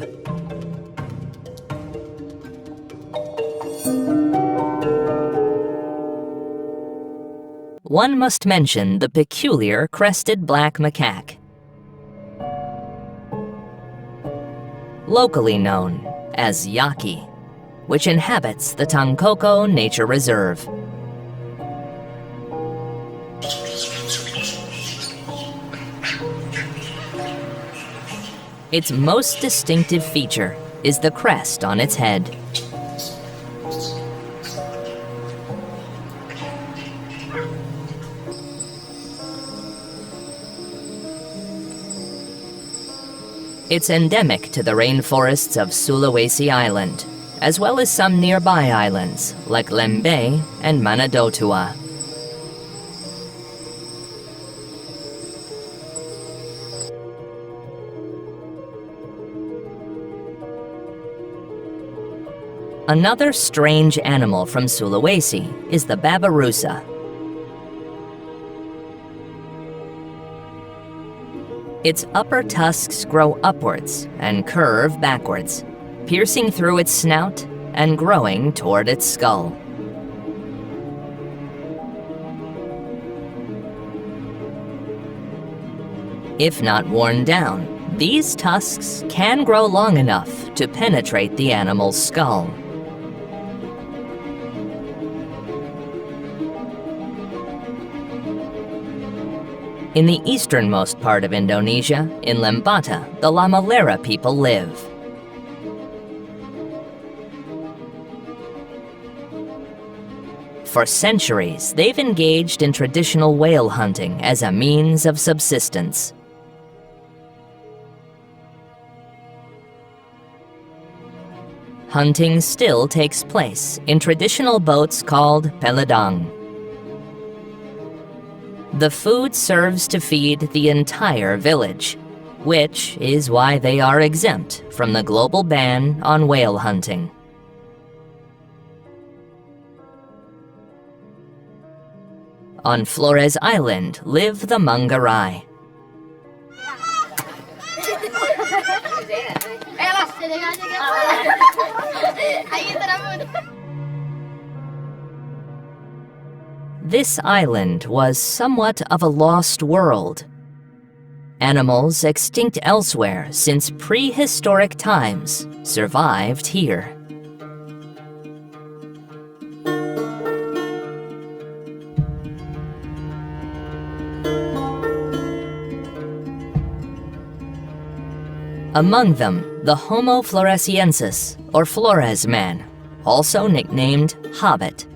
[SPEAKER 1] One must mention the peculiar crested black macaque, locally known as Yaki, which inhabits the Tangkoko Nature Reserve. Its most distinctive feature is the crest on its head. It's endemic to the rainforests of Sulawesi Island, as well as some nearby islands like Lembe and Manadotua. Another strange animal from Sulawesi is the babirusa. Its upper tusks grow upwards and curve backwards, piercing through its snout and growing toward its skull. If not worn down, these tusks can grow long enough to penetrate the animal's skull. In the easternmost part of Indonesia, in Lembata, the Lamalera people live. For centuries, they've engaged in traditional whale hunting as a means of subsistence. Hunting still takes place in traditional boats called peladang. The food serves to feed the entire village, which is why they are exempt from the global ban on whale hunting. On Flores Island live the Manggarai. This island was somewhat of a lost world. Animals extinct elsewhere since prehistoric times survived here. Among them, the Homo floresiensis, or Flores man, also nicknamed Hobbit.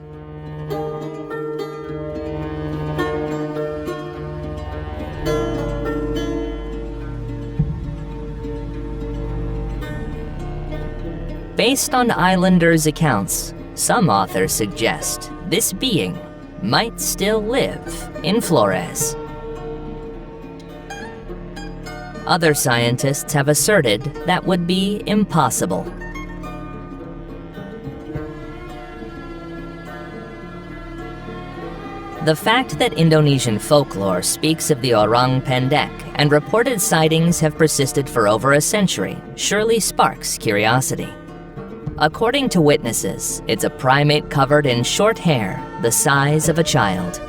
[SPEAKER 1] Based on islanders' accounts, some authors suggest this being might still live in Flores. Other scientists have asserted that would be impossible. The fact that Indonesian folklore speaks of the orang pendek and reported sightings have persisted for over a century surely sparks curiosity. According to witnesses, it's a primate covered in short hair the size of a child.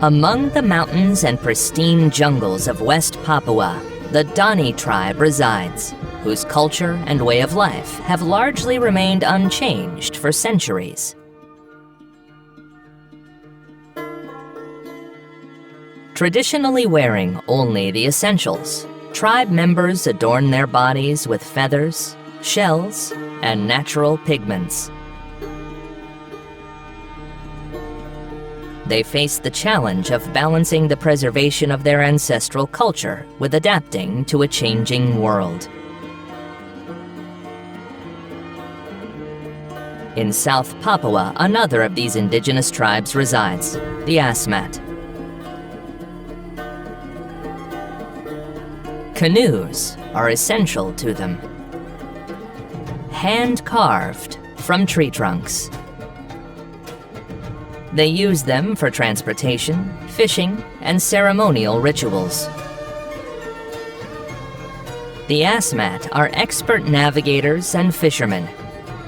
[SPEAKER 1] Among the mountains and pristine jungles of West Papua, the Dani tribe resides, whose culture and way of life have largely remained unchanged for centuries. Traditionally wearing only the essentials, tribe members adorn their bodies with feathers, shells, and natural pigments. They face the challenge of balancing the preservation of their ancestral culture with adapting to a changing world. In South Papua, another of these indigenous tribes resides, the Asmat. Canoes are essential to them. Hand-carved from tree trunks. They use them for transportation, fishing, and ceremonial rituals. The Asmat are expert navigators and fishermen,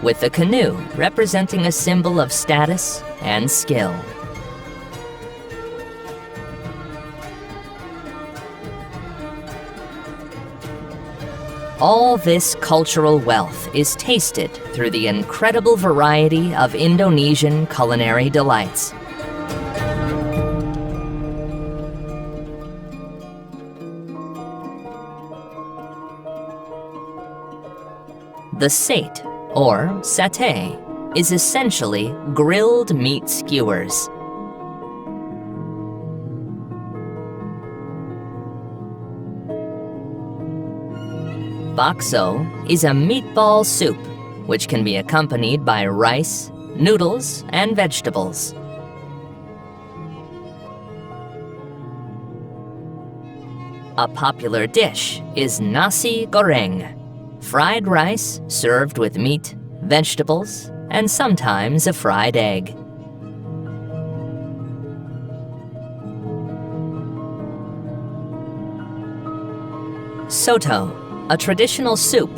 [SPEAKER 1] with the canoe representing a symbol of status and skill. All this cultural wealth is tasted through the incredible variety of Indonesian culinary delights. The sate, or satay, is essentially grilled meat skewers. Bakso is a meatball soup, which can be accompanied by rice, noodles, and vegetables. A popular dish is nasi goreng, fried rice served with meat, vegetables, and sometimes a fried egg. Soto, a traditional soup,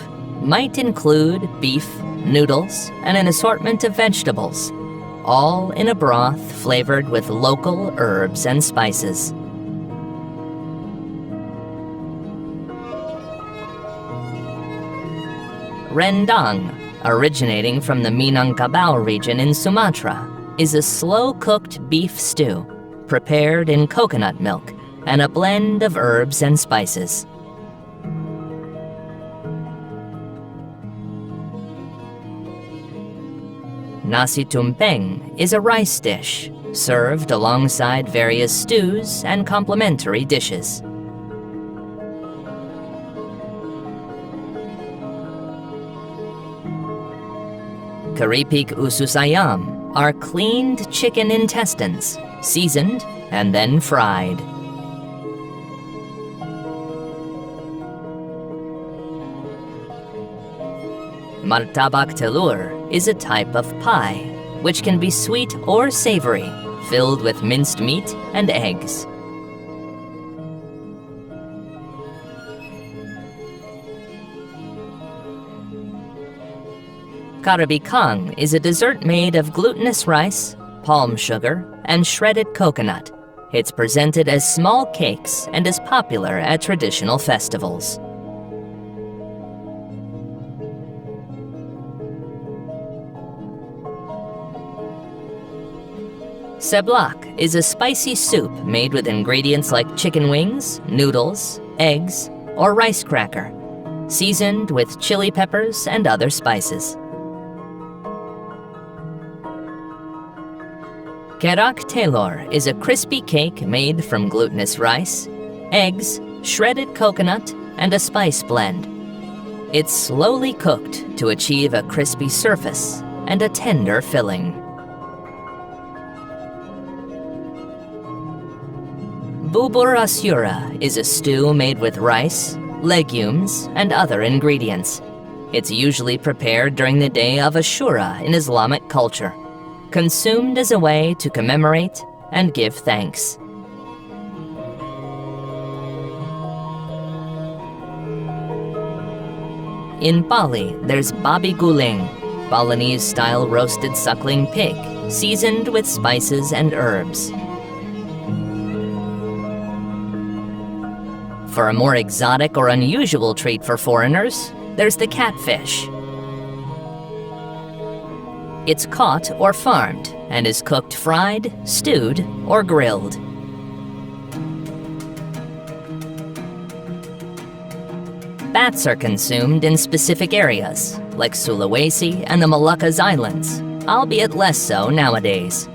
[SPEAKER 1] might include beef, noodles, and an assortment of vegetables, all in a broth flavored with local herbs and spices. Rendang, originating from the Minangkabau region in Sumatra, is a slow-cooked beef stew prepared in coconut milk and a blend of herbs and spices. Nasi tumpeng is a rice dish, served alongside various stews and complementary dishes. Keripik usus ayam are cleaned chicken intestines, seasoned and then fried. Martabak telur is a type of pie, which can be sweet or savory, filled with minced meat and eggs. Karabikang is a dessert made of glutinous rice, palm sugar, and shredded coconut. It's presented as small cakes and is popular at traditional festivals. Seblak is a spicy soup made with ingredients like chicken wings, noodles, eggs, or rice cracker, seasoned with chili peppers and other spices. Kerak telur is a crispy cake made from glutinous rice, eggs, shredded coconut, and a spice blend. It's slowly cooked to achieve a crispy surface and a tender filling. Bubur asura is a stew made with rice, legumes, and other ingredients. It's usually prepared during the day of Ashura in Islamic culture, consumed as a way to commemorate and give thanks. In Bali, there's babi guling, Balinese-style roasted suckling pig, seasoned with spices and herbs. For a more exotic or unusual treat for foreigners, there's the catfish. It's caught or farmed and is cooked fried, stewed, or grilled. Bats are consumed in specific areas, like Sulawesi and the Moluccas Islands, albeit less so nowadays.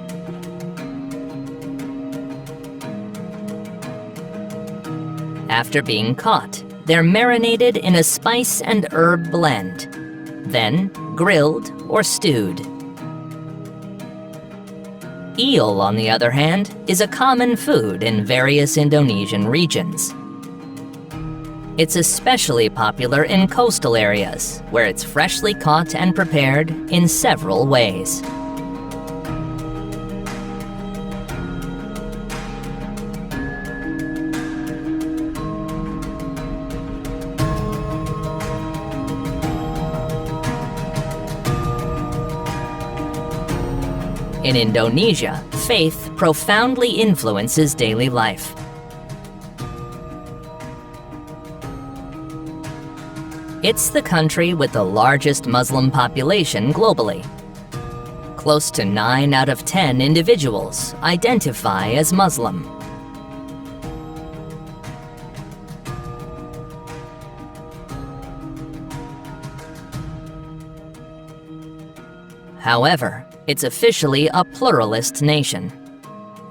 [SPEAKER 1] After being caught, they're marinated in a spice and herb blend, then grilled or stewed. Eel, on the other hand, is a common food in various Indonesian regions. It's especially popular in coastal areas, where it's freshly caught and prepared in several ways. In Indonesia, faith profoundly influences daily life. It's the country with the largest Muslim population globally. Close to 9 out of 10 individuals identify as Muslim. However, it's officially a pluralist nation.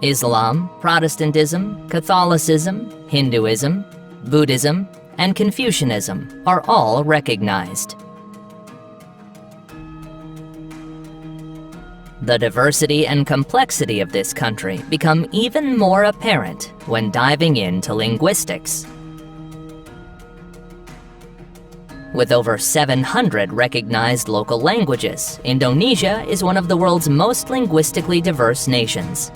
[SPEAKER 1] Islam, Protestantism, Catholicism, Hinduism, Buddhism, and Confucianism are all recognized. The diversity and complexity of this country become even more apparent when diving into linguistics. With over 700 recognized local languages, Indonesia is one of the world's most linguistically diverse nations.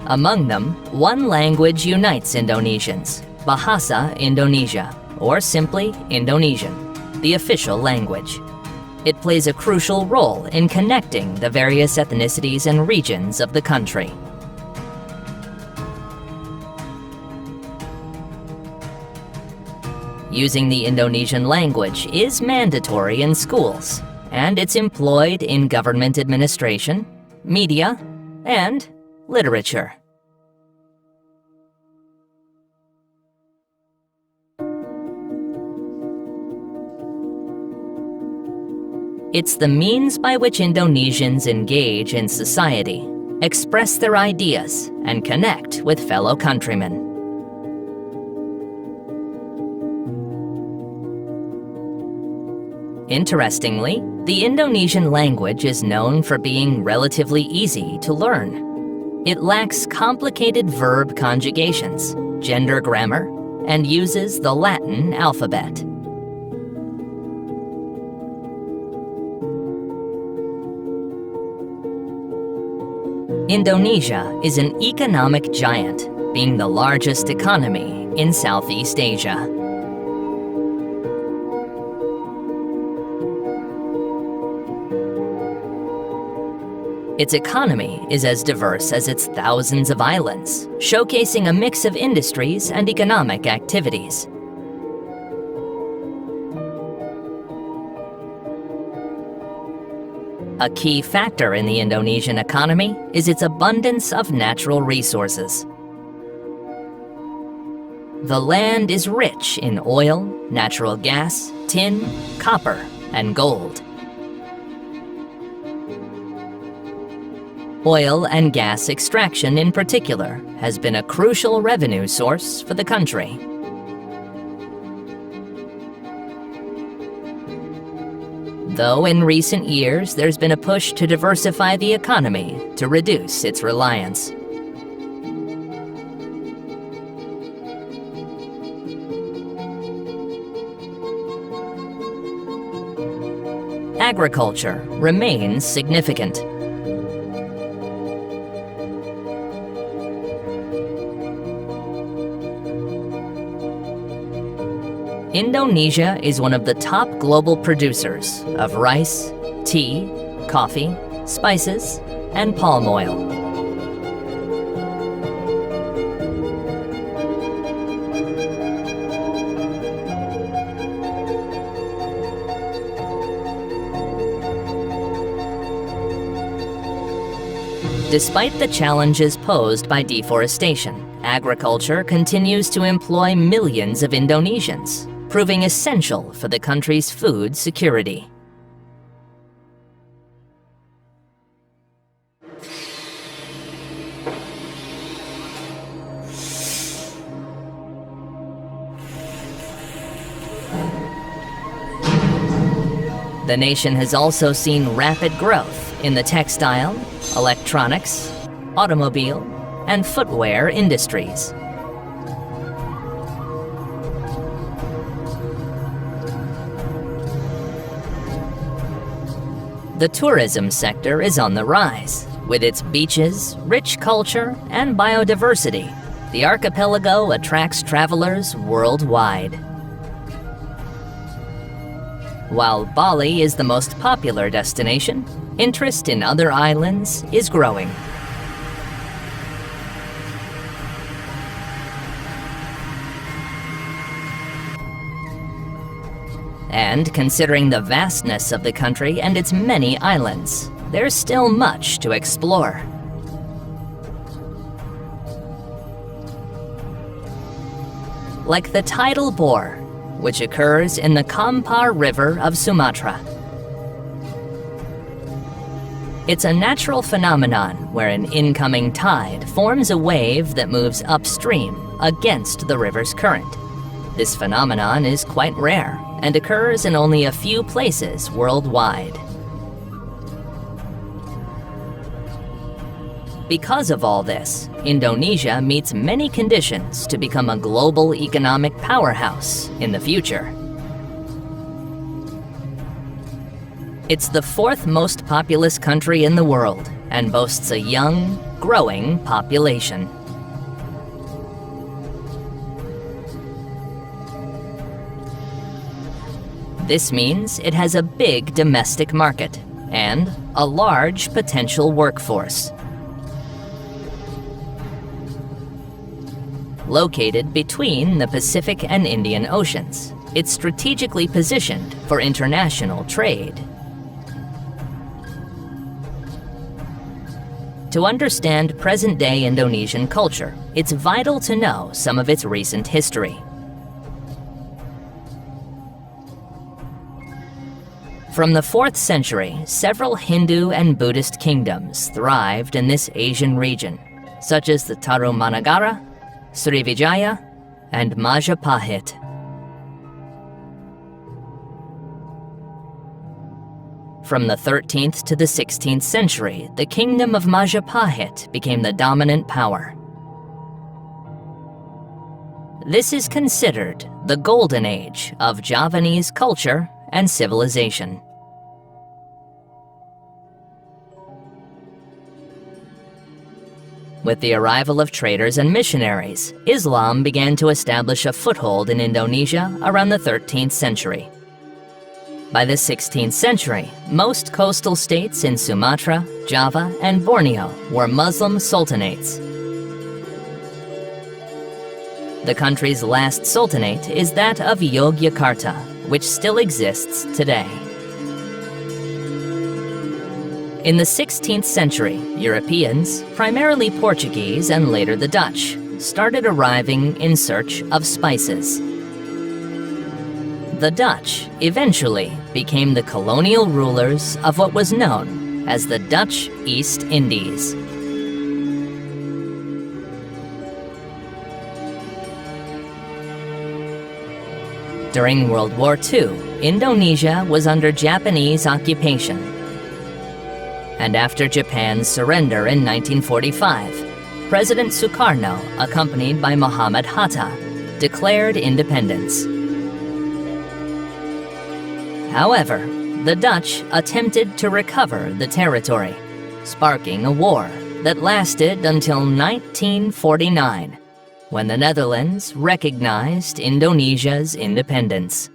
[SPEAKER 1] Among them, one language unites Indonesians, Bahasa Indonesia, or simply Indonesian, the official language. It plays a crucial role in connecting the various ethnicities and regions of the country. Using the Indonesian language is mandatory in schools, and it's employed in government administration, media, and literature. It's the means by which Indonesians engage in society, express their ideas, and connect with fellow countrymen. Interestingly, the Indonesian language is known for being relatively easy to learn. It lacks complicated verb conjugations, gender grammar, and uses the Latin alphabet. Indonesia is an economic giant, being the largest economy in Southeast Asia. Its economy is as diverse as its thousands of islands, showcasing a mix of industries and economic activities. A key factor in the Indonesian economy is its abundance of natural resources. The land is rich in oil, natural gas, tin, copper, and gold. Oil and gas extraction in particular has been a crucial revenue source for the country. Though in recent years there's been a push to diversify the economy to reduce its reliance. Agriculture remains significant. Indonesia is one of the top global producers of rice, tea, coffee, spices, and palm oil. Despite the challenges posed by deforestation, agriculture continues to employ millions of Indonesians, proving essential for the country's food security. The nation has also seen rapid growth in the textile, electronics, automobile, and footwear industries. The tourism sector is on the rise. With its beaches, rich culture, and biodiversity, the archipelago attracts travelers worldwide. While Bali is the most popular destination, interest in other islands is growing. And considering the vastness of the country and its many islands, there's still much to explore. Like the tidal bore, which occurs in the Kampar River of Sumatra. It's a natural phenomenon where an incoming tide forms a wave that moves upstream against the river's current. This phenomenon is quite rare and occurs in only a few places worldwide. Because of all this, Indonesia meets many conditions to become a global economic powerhouse in the future. It's the fourth most populous country in the world and boasts a young, growing population. This means it has a big domestic market and a large potential workforce. Located between the Pacific and Indian Oceans, it's strategically positioned for international trade. To understand present-day Indonesian culture, it's vital to know some of its recent history. From the 4th century, several Hindu and Buddhist kingdoms thrived in this Asian region, such as the Tarumanagara, Srivijaya, and Majapahit. From the 13th to the 16th century, the kingdom of Majapahit became the dominant power. This is considered the golden age of Javanese culture and civilization. With the arrival of traders and missionaries, Islam began to establish a foothold in Indonesia around the 13th century. By the 16th century, most coastal states in Sumatra, Java, and Borneo were Muslim sultanates. The country's last sultanate is that of Yogyakarta, which still exists today. In the 16th century, Europeans, primarily Portuguese and later the Dutch, started arriving in search of spices. The Dutch eventually became the colonial rulers of what was known as the Dutch East Indies. During World War II, Indonesia was under Japanese occupation. And after Japan's surrender in 1945, President Sukarno, accompanied by Muhammad Hatta, declared independence. However, the Dutch attempted to recover the territory, sparking a war that lasted until 1949, when the Netherlands recognized Indonesia's independence.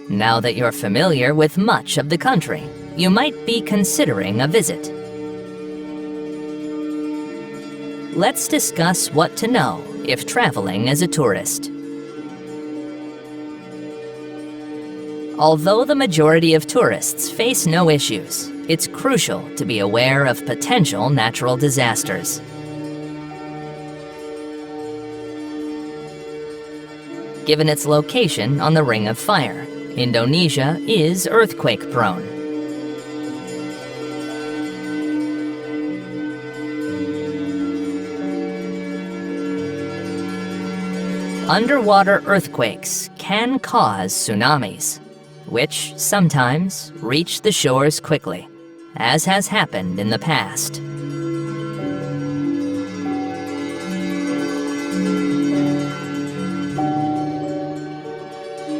[SPEAKER 1] Now that you're familiar with much of the country, you might be considering a visit. Let's discuss what to know if traveling as a tourist. Although the majority of tourists face no issues, it's crucial to be aware of potential natural disasters. Given its location on the Ring of Fire, Indonesia is earthquake-prone. Underwater earthquakes can cause tsunamis, which sometimes reach the shores quickly, as has happened in the past.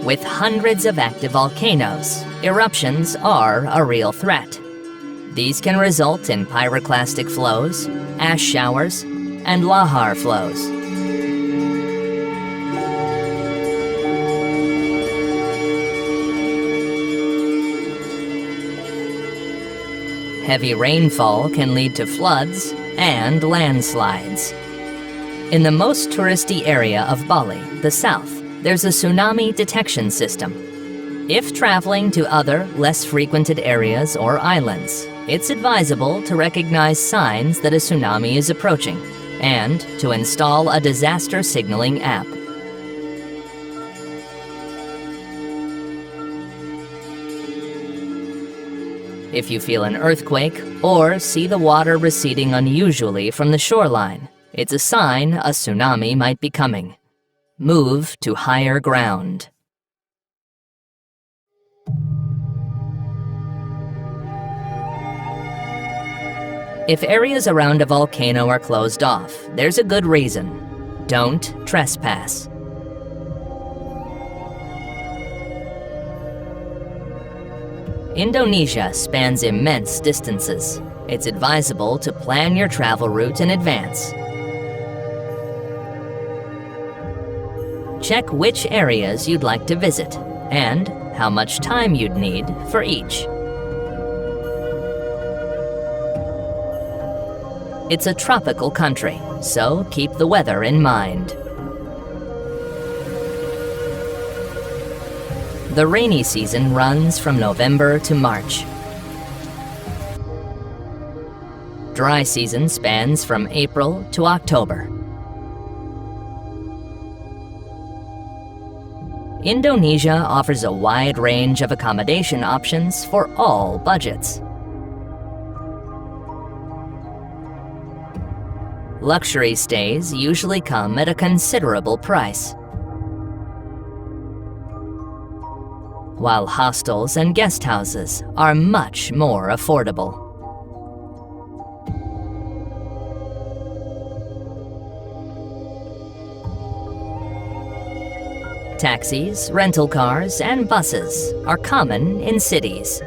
[SPEAKER 1] With hundreds of active volcanoes, eruptions are a real threat. These can result in pyroclastic flows, ash showers, and lahar flows. Heavy rainfall can lead to floods and landslides. In the most touristy area of Bali, the south, there's a tsunami detection system. If traveling to other, less frequented areas or islands, it's advisable to recognize signs that a tsunami is approaching and to install a disaster signaling app. If you feel an earthquake or see the water receding unusually from the shoreline, it's a sign a tsunami might be coming. Move to higher ground. If areas around a volcano are closed off, there's a good reason. Don't trespass. Indonesia spans immense distances. It's advisable to plan your travel route in advance. Check which areas you'd like to visit and how much time you'd need for each. It's a tropical country, so keep the weather in mind. The rainy season runs from November to March. Dry season spans from April to October. Indonesia offers a wide range of accommodation options for all budgets. Luxury stays usually come at a considerable price, while hostels and guest houses are much more affordable. Taxis, rental cars, and buses are common in cities.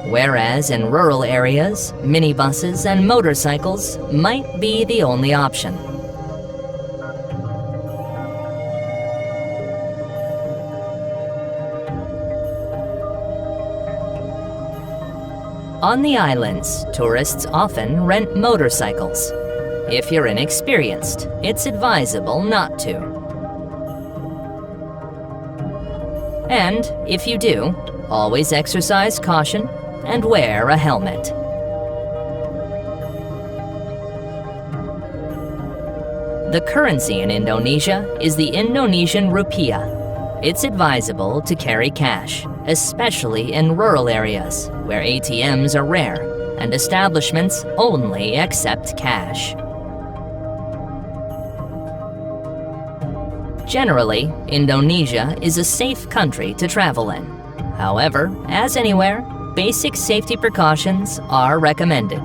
[SPEAKER 1] Whereas in rural areas, minibuses and motorcycles might be the only option. On the islands, tourists often rent motorcycles. If you're inexperienced, it's advisable not to. And if you do, always exercise caution and wear a helmet. The currency in Indonesia is the Indonesian rupiah. It's advisable to carry cash, especially in rural areas where ATMs are rare and establishments only accept cash. Generally, Indonesia is a safe country to travel in. However, as anywhere, basic safety precautions are recommended.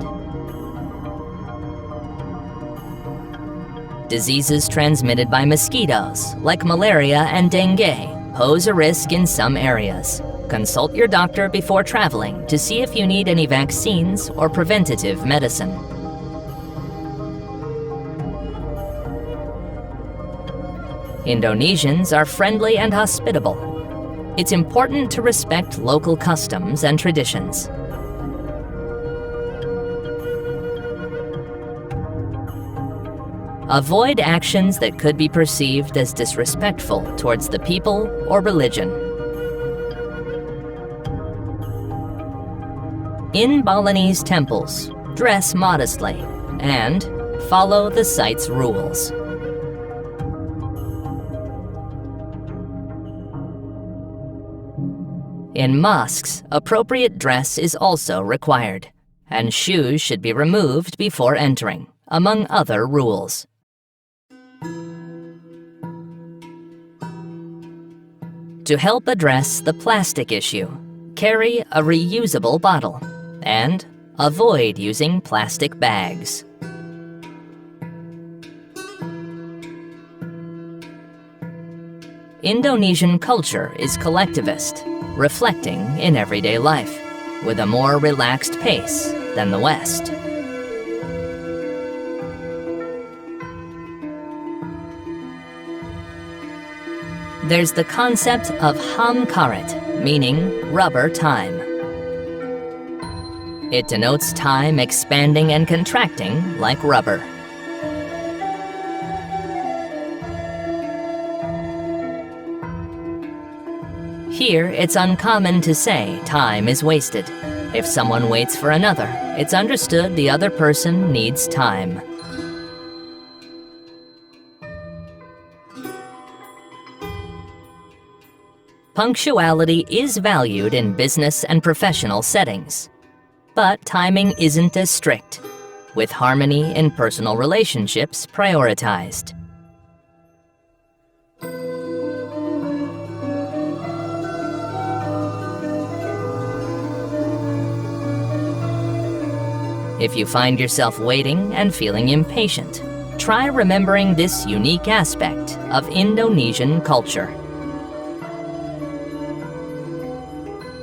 [SPEAKER 1] Diseases transmitted by mosquitoes, like malaria and dengue, pose a risk in some areas. Consult your doctor before traveling to see if you need any vaccines or preventative medicine. Indonesians are friendly and hospitable. It's important to respect local customs and traditions. Avoid actions that could be perceived as disrespectful towards the people or religion. In Balinese temples, dress modestly and follow the site's rules. In mosques, appropriate dress is also required, and shoes should be removed before entering, among other rules. To help address the plastic issue, carry a reusable bottle and avoid using plastic bags. Indonesian culture is collectivist, reflecting in everyday life, with a more relaxed pace than the West. There's the concept of ham karet, meaning rubber time. It denotes time expanding and contracting like rubber. Here, it's uncommon to say time is wasted. If someone waits for another, it's understood the other person needs time. Punctuality is valued in business and professional settings. But timing isn't as strict, with harmony in personal relationships prioritized. If you find yourself waiting and feeling impatient, try remembering this unique aspect of Indonesian culture.